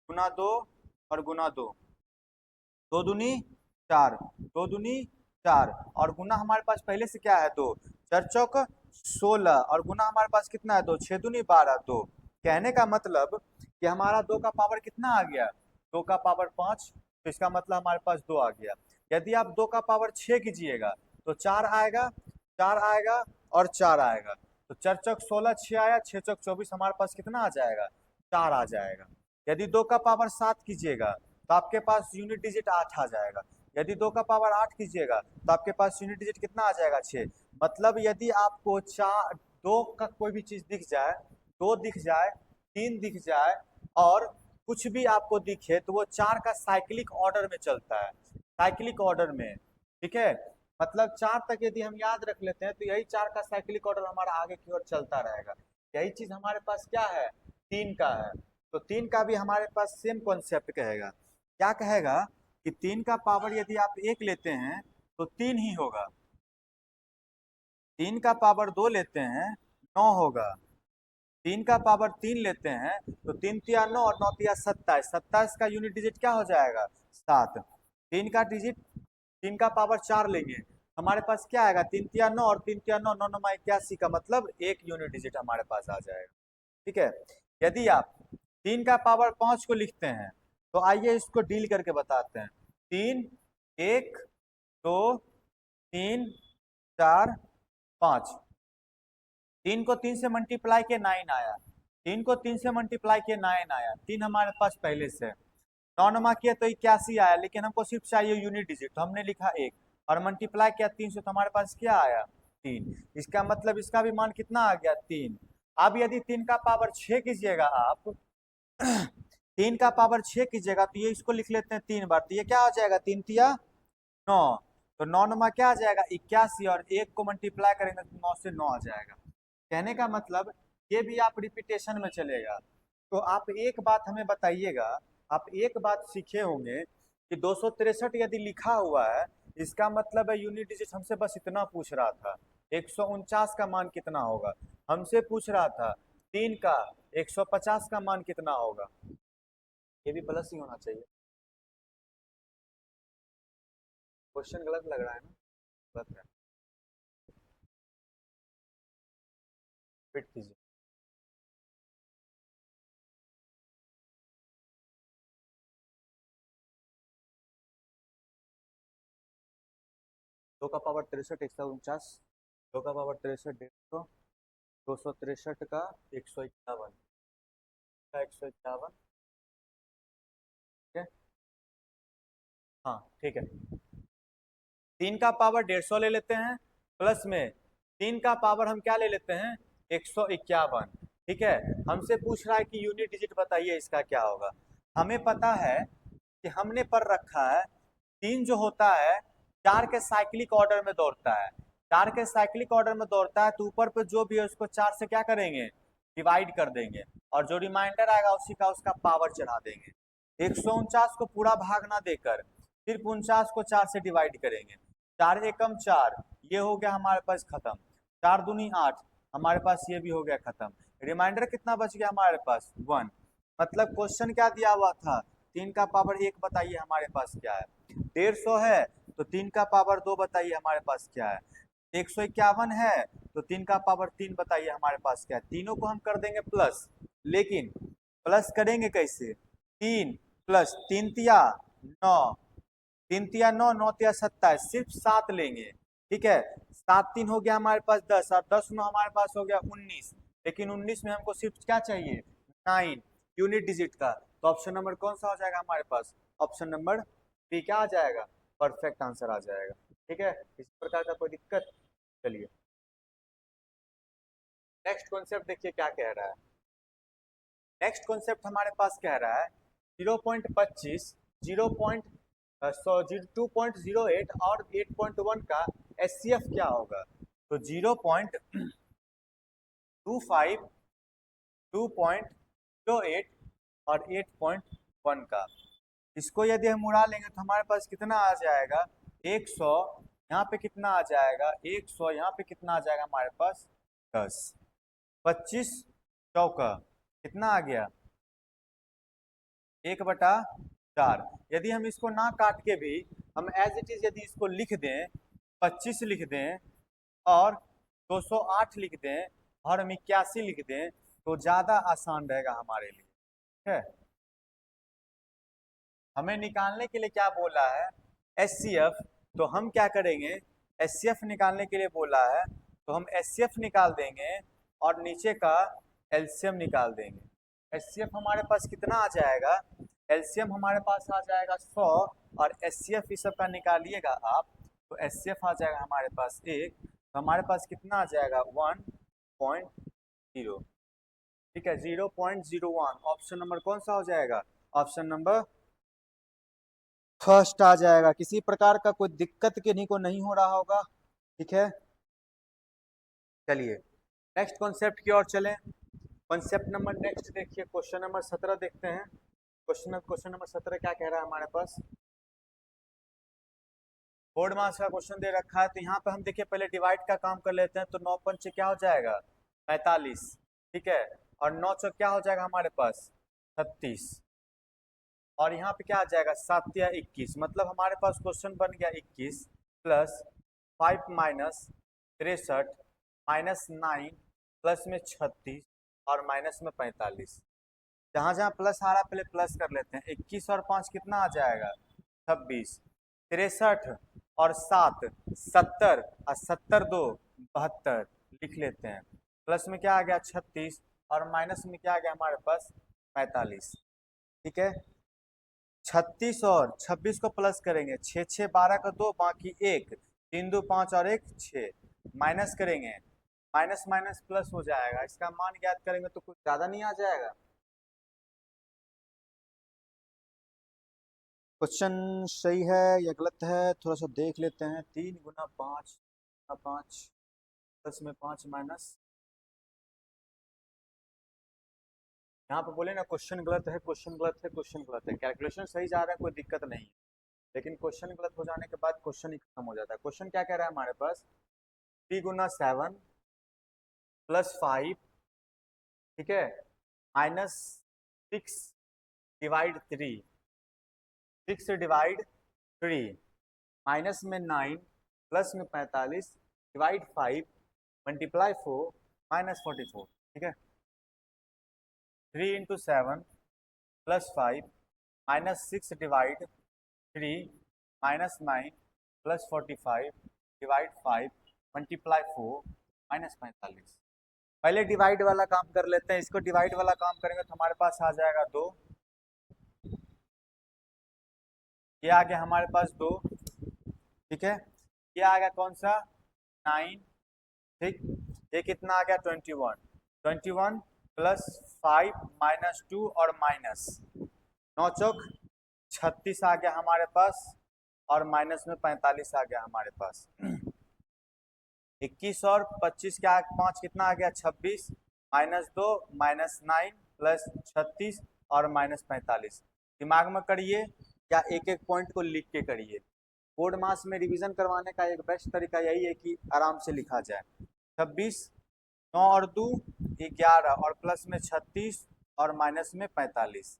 गुना 2 और गुना 2, 2 दूनी 4, 2 दूनी 4 और गुना हमारे पास पहले से क्या है, 2, 4 चौक 16 और गुना हमारे पास कितना है, 2, 6 दूनी 12। तो कहने का मतलब कि हमारा 2 का पावर कितना आ गया, 2 का पावर 5, तो इसका मतलब हमारे पास 2 आ गया। यदि आप 2 का पावर 6 कीजिएगा तो 4 आएगा, 4 आएगा और 4 आएगा। तो 4 चौक 16, 6 आया, 6 चौक 24, हमारे पास कितना आ जाएगा, 4 आ जाएगा। यदि 2 का पावर 7 कीजिएगा तो आपके पास यूनिट डिजिट 8 आ जाएगा। यदि 2 का पावर 8 कीजिएगा तो आपके पास यूनिट डिजिट कितना आ जाएगा, 6। मतलब यदि आपको 2 का कोई भी चीज दिख जाए, 2 दिख जाए, 3 दिख जाए और कुछ भी आपको दिखे तो वो 4 का साइक्लिक ऑर्डर में चलता है, साइक्लिक ऑर्डर में। ठीक है, मतलब 4 तक यदि हम याद रख लेते हैं तो यही 4 का साइक्लिक ऑर्डर हमारा आगे की ओर चलता रहेगा। यही चीज हमारे पास क्या है, 3 का है। तो 3 का भी हमारे पास सेम कॉन्सेप्ट कहेगा। क्या कहेगा कि 3 का पावर यदि आप 1 लेते हैं तो 3 ही होगा, 3 का पावर 2 लेते हैं 9 होगा, 3 का पावर 3 लेते हैं तो 3 तिया 9 और 9 तिया 27, 27 का यूनिट डिजिट क्या हो जाएगा, 7। 3 का डिजिट, 3 का पावर 4 लेंगे, हमारे पास क्या आएगा, 3 तिया 9 और 3 तिया 9, 9 9 81 का मतलब 1 यूनिट डिजिट हमारे पास आ जाएगा। ठीक है, यदि आप 3 का पावर 5 को लिखते हैं तो आइए इसको डील करके बताते हैं। 3, 1, 2, 3, 4, 5। 3 को 3 से मल्टीप्लाई किया 9 आया, 3 को 3 से मल्टीप्लाई किया 9 आया, 3 हमारे पास पहले से। 9 नमा किया तो 81 आया, लेकिन हमको सिर्फ चाहिए यूनिट डिजिट तो हमने लिखा 1 और मल्टीप्लाई किया 3 से तो हमारे पास क्या आया, 3। इसका मतलब इसका भी मान कितना आ गया, 3। अब यदि 3 का पावर 6 कीजिएगा आप 3 का पावर 6 कीजिएगा तो ये इसको लिख लेते हैं 3 बार, तो ये क्या हो जाएगा, 3 तिया 9, तो 9 नमा क्या आ जाएगा, 81 और 1 को मल्टीप्लाई करेंगे तो 9 से 9 आ जाएगा। कहने का मतलब ये भी आप रिपीटेशन में चलेगा। तो आप एक बात हमें बताइएगा, आप एक बात सीखे होंगे कि 263 यदि लिखा हुआ है इसका मतलब है यूनिट डिजिट हमसे बस इतना पूछ रहा था, 149 का मान कितना होगा, हमसे पूछ रहा था 3 का 150 का मान कितना होगा। ये भी प्लस ही होना चाहिए। क्वेश्चन गलत लग रहा है ना, गलत है, फिट कीजिए। 2 का पावर 63, 149, 2 का पावर 63, 150, 263 का 151 का 151। ठीक है, हाँ ठीक है। 3 का पावर 150 ले लेते हैं, प्लस में 3 का पावर हम क्या ले लेते हैं, 151। ठीक है, हमसे पूछ रहा है कि यूनिट डिजिट बताइए इसका क्या होगा। हमें पता है कि हमने पढ़ रखा है 3 जो होता है 4 के साइक्लिक ऑर्डर में दौड़ता है, 4 के साइक्लिक ऑर्डर में दौड़ता है तो ऊपर पे जो भी है उसको 4 से क्या करेंगे, डिवाइड कर देंगे, और जो रिमाइंडर आएगा उसी का उसका पावर चढ़ा देंगे। 149 को पूरा भाग ना देकर सिर्फ 49 को 4 से डिवाइड करेंगे। 4 एकम 4, ये हो गया हमारे पास खत्म। 4 दूनी 8, हमारे पास ये भी हो गया खत्म। रिमाइंडर कितना बच गया हमारे पास, 1। मतलब क्वेश्चन क्या दिया हुआ था, 3 का पावर 1 बताइए हमारे पास क्या है। 150 है तो 3 का पावर 2 बताइए हमारे पास क्या है। 151 है तो 3 का पावर 3 बताइए हमारे पास क्या है। तीनों को हम कर देंगे प्लस, लेकिन प्लस करेंगे कैसे, 3 प्लस 3 तिया 9, 3 तिया 9, 9 तिया 27, सिर्फ 7 लेंगे। ठीक है, 7 3 हो गया हमारे पास 10, और 10 9 हमारे पास हो गया 19। लेकिन 19 में हमको सिर्फ क्या चाहिए, 9 यूनिट डिजिट का। तो ऑप्शन नंबर कौन सा हो जाएगा हमारे पास, ऑप्शन नंबर बी क्या आ जाएगा, परफेक्ट आंसर आ जाएगा। ठीक है, इस प्रकार का कोई दिक्कत। चलिए नेक्स्ट कॉन्सेप्ट देखिए क्या कह रहा है। नेक्स्ट कॉन्सेप्ट हमारे पास कह रहा है 0.25, 2.08 और 8.1 का एचसीएफ क्या होगा। तो 0.25, 2.08 और 8.1 का, इसको यदि हम उड़ा लेंगे तो हमारे पास कितना आ जाएगा, 100। यहाँ पे कितना आ जाएगा 100, यहाँ पे कितना आ जाएगा हमारे पास 10। 25 चौका कितना आ गया, 1/4। यदि हम इसको ना काट के भी हम एज इट इज यदि इसको लिख दें, 25 लिख दें और 208 लिख दें और हम 81 लिख दें तो ज्यादा आसान रहेगा हमारे लिए। ठीक है, हमें निकालने के लिए क्या बोला है, एचसीएफ। तो हम क्या करेंगे, एचसीएफ निकालने के लिए बोला है तो हम एचसीएफ निकाल देंगे और नीचे का एलसीएम निकाल देंगे। एचसीएफ हमारे पास कितना आ जाएगा, एलसीएम हमारे पास आ जाएगा 100, और एचसीएफ इस सब का निकालिएगा आप तो एचसीएफ आ जाएगा हमारे पास 1। तो हमारे पास कितना आ जाएगा 1.0। ठीक है, 0.01, ऑप्शन नंबर कौन सा हो जाएगा, ऑप्शन नंबर फर्स्ट आ जाएगा। किसी प्रकार का कोई दिक्कत किन्हीं को नहीं हो रहा होगा। ठीक है, चलिए नेक्स्ट कॉन्सेप्ट की ओर चलें। कॉन्सेप्ट नंबर नेक्स्ट देखिए, क्वेश्चन नंबर 17 देखते हैं। क्वेश्चन नंबर 17 क्या कह रहा है हमारे पास, बोर्ड मास का क्वेश्चन दे रखा है। तो यहाँ पे हम देखिए पहले डिवाइड का काम कर लेते हैं। तो 9 पंचे क्या हो जाएगा 45, ठीक है, और 9 चौक क्या हो जाएगा हमारे पास 36, और यहाँ पे क्या आ जाएगा 7 या 21। मतलब हमारे पास क्वेश्चन बन गया 21 प्लस 5 माइनस 63 माइनस 9 प्लस में 36 और माइनस में 45। जहाँ जहाँ प्लस आ रहा है पहले प्लस कर लेते हैं। 21 और 5 कितना आ जाएगा 26, 63 और 7 70, और 70 2 72 लिख लेते हैं। प्लस में क्या आ गया 36 और माइनस में क्या आ गया हमारे पास 45। ठीक है, 36 और 26 को प्लस करेंगे, 6 6 12 का 2 बाकी 1, 3 2 5 और 1 6, माइनस करेंगे, माइनस माइनस प्लस हो जाएगा। इसका मान ज्ञात करेंगे तो कुछ ज्यादा नहीं आ जाएगा। क्वेश्चन सही है या गलत है थोड़ा सा देख लेते हैं। 3 गुना 5 5 प्लस में 5 माइनस, यहाँ पे बोले ना क्वेश्चन गलत है, क्वेश्चन गलत है, क्वेश्चन गलत है। कैलकुलेशन सही जा रहा है, कोई दिक्कत नहीं है, लेकिन क्वेश्चन गलत हो जाने के बाद क्वेश्चन ही खत्म हो जाता है। क्वेश्चन क्या कह रहा है हमारे पास, 3 गुना 7 प्लस 5, ठीक है, माइनस 6 डिवाइड 3, 6 डिवाइड 3, माइनस में 9 प्लस में 45 डिवाइड 5 मल्टीप्लाई 4 माइनस 44। ठीक है, 3 into 7 plus 5 minus 6 divide 3 minus 9 plus 45 divide 5 multiply 4 minus 45। पहले डिवाइड वाला काम कर लेते हैं। इसको डिवाइड वाला काम करेंगे तो हमारे पास आ जाएगा 2, ये आ गया हमारे पास 2, ठीक है, ये आ गया कौन सा 9, ठीक, ये कितना आ गया 21, 21 प्लस 5 माइनस 2 और माइनस 9 चौक 36 आ गया हमारे पास, और माइनस में 45 आ गया हमारे पास। 21 और 25 क्या 5 कितना आ गया 26 -2 -9 प्लस 36 और -45। दिमाग में करिए या एक एक पॉइंट को लिख के करिए। बोर्ड मास में रिवीजन करवाने का एक बेस्ट तरीका यही है कि आराम से लिखा जाए। 26 9 और 2 11 और प्लस में 36 और माइनस में 45।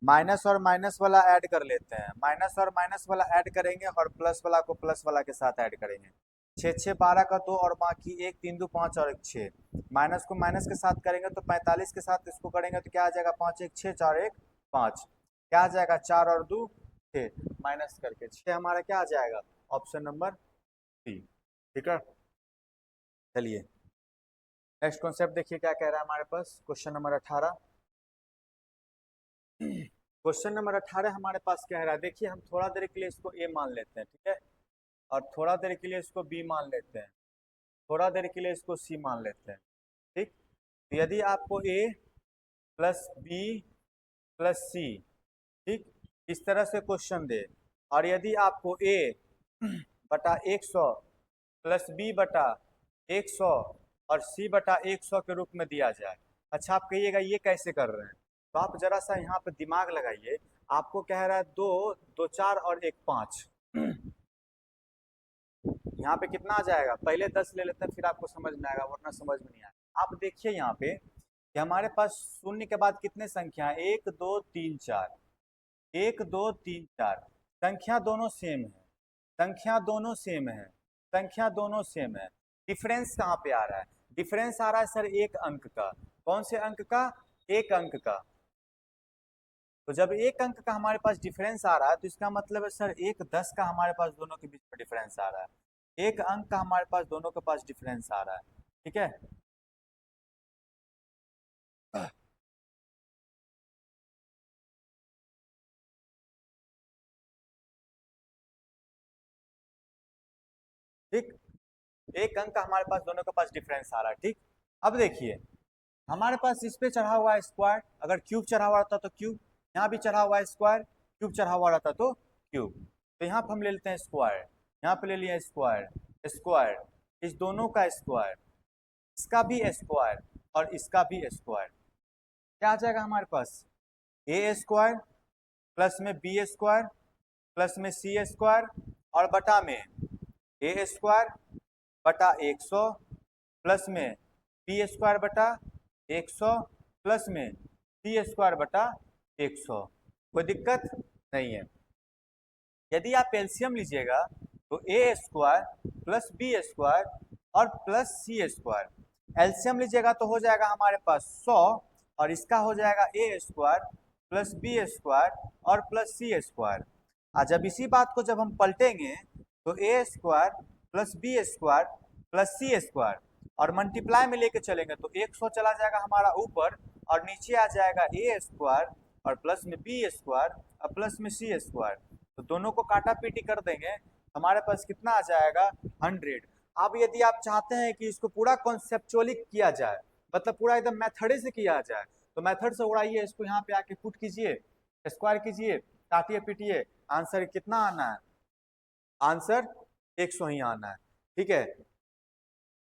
माइनस और माइनस वाला ऐड कर लेते हैं, माइनस और माइनस वाला ऐड करेंगे और प्लस वाला को प्लस वाला के साथ ऐड करेंगे। 6 6 12 का 2 और बाकी 1 3 2 5 और 1 6। माइनस को माइनस के साथ करेंगे तो 45 के साथ इसको करेंगे तो क्या आ जाएगा 5 1 6 4 1 5। क्या आ जाएगा 4 और 2 6 माइनस करके 6 हमारा क्या आ जाएगा ऑप्शन नंबर सी। ठीक है, चलिए नेक्स्ट कॉन्सेप्ट देखिए क्या कह रहा है हमारे पास। Question number 18। क्वेश्चन नंबर 18 हमारे पास क्या है, देखिए हम थोड़ा देर के लिए इसको ए मान लेते हैं, ठीक है, और थोड़ा देर के लिए इसको बी मान लेते हैं, थोड़ा देर के लिए इसको सी मान लेते हैं। ठीक, तो यदि आपको ए प्लस बी प्लस सी, ठीक, इस तरह से क्वेश्चन दे, और यदि आपको ए बटा 100 प्लस बी बटा 100 और सी बटा 100 के रूप में दिया जाए। अच्छा, आप कहिएगा ये कैसे कर रहे हैं, तो आप जरा सा यहाँ पे दिमाग लगाइए। आपको कह रहा है 2 2 4 और 1 5। यहाँ पे कितना आ जाएगा, पहले 10 ले लेते हैं फिर आपको समझ में आएगा, वरना समझ में नहीं आएगा। आप देखिए यहाँ पे कि हमारे पास शून्य के बाद कितने संख्या है 1 2 3 4, 1 2 3 4। संख्या दोनों सेम है, संख्या दोनों सेम है, संख्या दोनों सेम है। डिफरेंस कहाँ पे आ रहा है, डिफरेंस आ रहा है सर एक अंक का। कौन से अंक का, एक अंक का। तो जब एक अंक का हमारे पास डिफरेंस आ रहा है तो इसका मतलब है सर 1 10 का हमारे पास दोनों के बीच में डिफरेंस आ रहा है। एक अंक का हमारे पास दोनों के पास डिफरेंस आ रहा है, ठीक है। ठीक, एक अंक का हमारे पास दोनों के पास डिफरेंस आ रहा है। ठीक, अब देखिए हमारे पास इस पे चढ़ा हुआ है स्क्वायर, अगर क्यूब चढ़ा हुआ रहता तो क्यूब, यहाँ भी चढ़ा हुआ है स्क्वायर, क्यूब चढ़ा हुआ रहता तो क्यूब। तो यहाँ पर हम ले लेते हैं स्क्वायर, यहाँ पे ले लिया स्क्वायर, स्क्वायर इस दोनों का स्क्वायर, इसका भी स्क्वायर और इसका भी स्क्वायर। क्या आ जाएगा हमारे पास ए स्क्वायर प्लस में बी स्क्वायर प्लस में सी स्क्वायर और बटा में ए स्क्वायर बटा 100 प्लस में बी स्क्वायर बटा 100 प्लस में सी स्क्वायर बटा 100। कोई दिक्कत नहीं है। यदि आप एलसीएम लीजिएगा तो A square plus B square और प्लस सी स्क्वायर, एलसीएम लीजिएगा तो हो जाएगा हमारे पास 100 और इसका हो जाएगा A square plus B square और प्लस सी स्क्वायर। जब इसी बात को जब हम पलटेंगे तो A square plus B square plus C square और मल्टीप्लाई में लेके चलेंगे तो 100 चला जाएगा हमारा ऊपर और नीचे आ जाएगा ए स्क्वायर और प्लस में बी स्क्वायर और प्लस में सी स्क्वायर। तो दोनों को काटा पीटी कर देंगे, हमारे पास कितना आ जाएगा 100। अब यदि आप चाहते हैं कि इसको पूरा कॉन्सेप्चुअली किया जाए, मतलब पूरा एकदम मेथड से किया जाए, तो मेथड से उड़ाइए इसको, यहाँ पे आके पुट कीजिए, स्क्वायर कीजिए, काटिए पीटिए, आंसर कितना आना है, आंसर 100 ही आना है। ठीक है,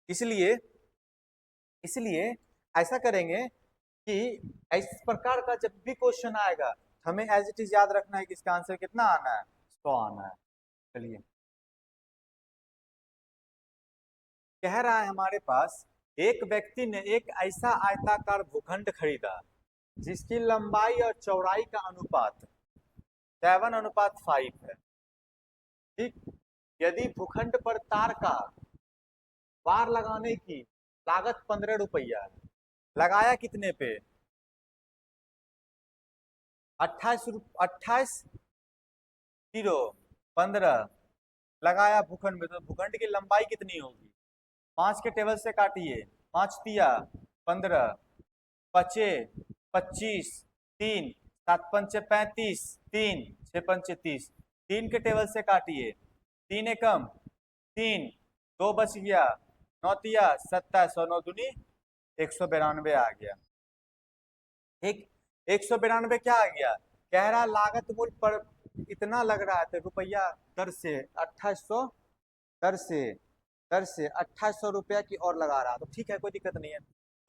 इसलिए इसलिए ऐसा करेंगे कि इस प्रकार का जब भी क्वेश्चन आएगा हमें एज इट इज याद रखना है कि इसका आंसर कितना आना है, 100 आना है। चलिए, कह रहा है हमारे पास एक व्यक्ति ने एक ऐसा आयताकार भूखंड खरीदा जिसकी लंबाई और चौड़ाई का अनुपात 7:5 है। ठीक, यदि भूखंड पर तार का वार लगाने की लागत 15 रुपया, लगाया कितने पे 28 0 15 लगाया भूखंड में, तो भूखंड की लंबाई कितनी होगी, 5 के टेबल से काटिए, 5 तिया 15, पचे 25, 3 7 पंचे 35, 3 6 पंचे 30, 3 के टेबल से काटिए, 3 एकम 3, 2 बच गया, 9 तिया 27 और 9 दूनी 192 आ गया। ठीक, 192 क्या आ गया, कह रहा लागत मूल्य पर इतना लग रहा है तो रुपया दर से 2800 दर से दर से 2800 रुपया की और लगा रहा, तो ठीक है, कोई दिक्कत नहीं है।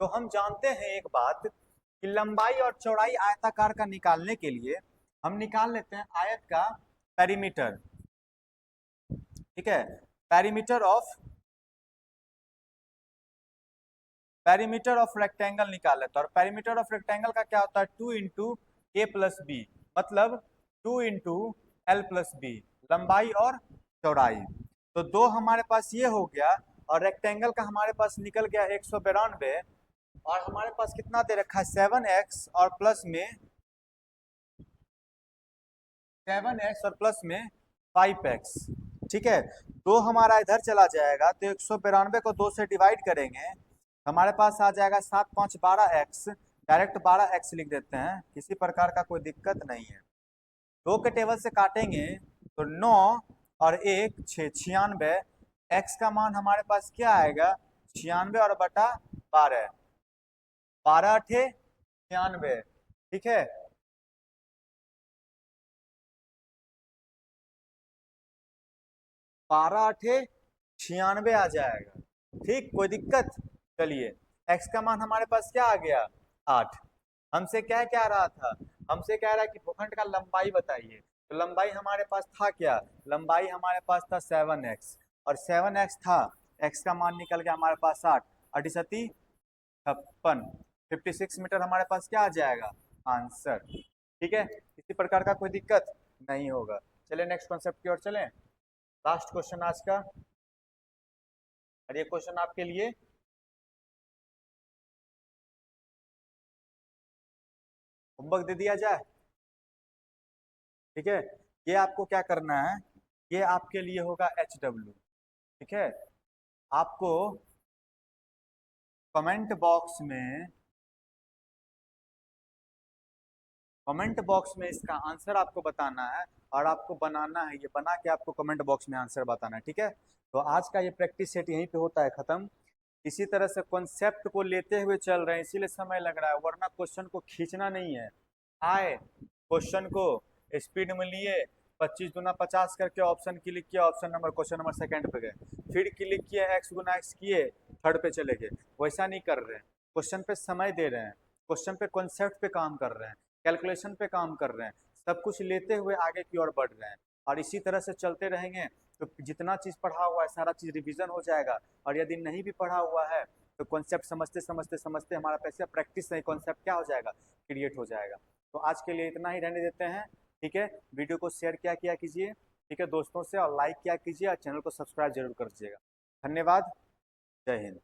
तो हम जानते हैं एक बात कि लंबाई और चौड़ाई आयताकार का निकालने के लिए हम निकाल लेते हैं आयत का पेरीमीटर। ठीक है, पेरीमीटर ऑफ रेक्टेंगल निकाल लेते हैं। और पेरीमीटर ऑफ रेक्टेंगल का क्या होता है, 2 इंटू ए प्लस बी, मतलब 2 इंटू एल प्लस बी, लंबाई और चौड़ाई। तो दो हमारे पास ये हो गया, और रेक्टेंगल का हमारे पास निकल गया 192, और हमारे पास कितना दे रखा है 7x और प्लस में 7x और प्लस में 5x। ठीक है, दो हमारा इधर चला जाएगा, तो 192 को 2 से डिवाइड करेंगे, हमारे पास आ जाएगा 7 5 12x, डायरेक्ट 12x लिख देते हैं, किसी प्रकार का कोई दिक्कत नहीं है। दो के टेबल से काटेंगे तो 9 और 1 6, 96। x का मान हमारे पास क्या आएगा, 96 और बटा 12, 12 अठे 96। ठीक है, 12 अठे 96 आ जाएगा। ठीक, कोई दिक्कत। चलिए, x का मान हमारे पास क्या आ गया, 8। हमसे क्या कह रहा था, हमसे कह रहा है कि भूखंड का लंबाई बताइए। तो लंबाई हमारे पास था क्या, लंबाई हमारे पास था 7x, और 7x था, x का मान निकल गया हमारे पास 8, 8 56, 56 मीटर हमारे पास क्या आ जाएगा, आंसर। ठीक है, किसी प्रकार का कोई दिक्कत नहीं होगा। चलिए नेक्स्ट कॉन्सेप्ट की ओर चलें। लास्ट क्वेश्चन आज का, और ये क्वेश्चन आपके लिए होमवर्क दे दिया जाए। ठीक है, ये आपको क्या करना है, ये आपके लिए होगा HW। ठीक है, आपको कमेंट बॉक्स में इसका आंसर आपको बताना है, और आपको बनाना है, ये बना के आपको कमेंट बॉक्स में आंसर बताना है। ठीक है, तो आज का ये प्रैक्टिस सेट यहीं पे होता है खत्म। इसी तरह से कॉन्सेप्ट को लेते हुए चल रहे हैं, इसीलिए समय लग रहा है, वरना क्वेश्चन को खींचना नहीं है। आए क्वेश्चन को स्पीड में लिए, 25 गुना 50 करके ऑप्शन क्लिक किया, option number question number second पे गए, फिर क्लिक किया, x गुना x किए, थर्ड पे चले गए। वैसा नहीं कर रहे हैं, क्वेश्चन पे समय दे रहे हैं, क्वेश्चन पे कॉन्सेप्ट पे काम कर रहे हैं, कैलकुलेशन पे काम कर रहे हैं, सब कुछ लेते हुए आगे की ओर बढ़ रहे हैं। और इसी तरह से चलते रहेंगे तो जितना चीज़ पढ़ा हुआ है सारा चीज़ रिवीजन हो जाएगा। और यदि नहीं भी पढ़ा हुआ है तो कॉन्सेप्ट समझते समझते समझते हमारा पैसे प्रैक्टिस नहीं, कॉन्सेप्ट क्या हो जाएगा, क्रिएट हो जाएगा। तो आज के लिए इतना ही रहने देते हैं। ठीक है, वीडियो को शेयर किया कीजिए, ठीक है दोस्तों से, और लाइक किया कीजिए, और चैनल को सब्सक्राइब जरूर कर दीजिएगा। धन्यवाद, जय हिंद।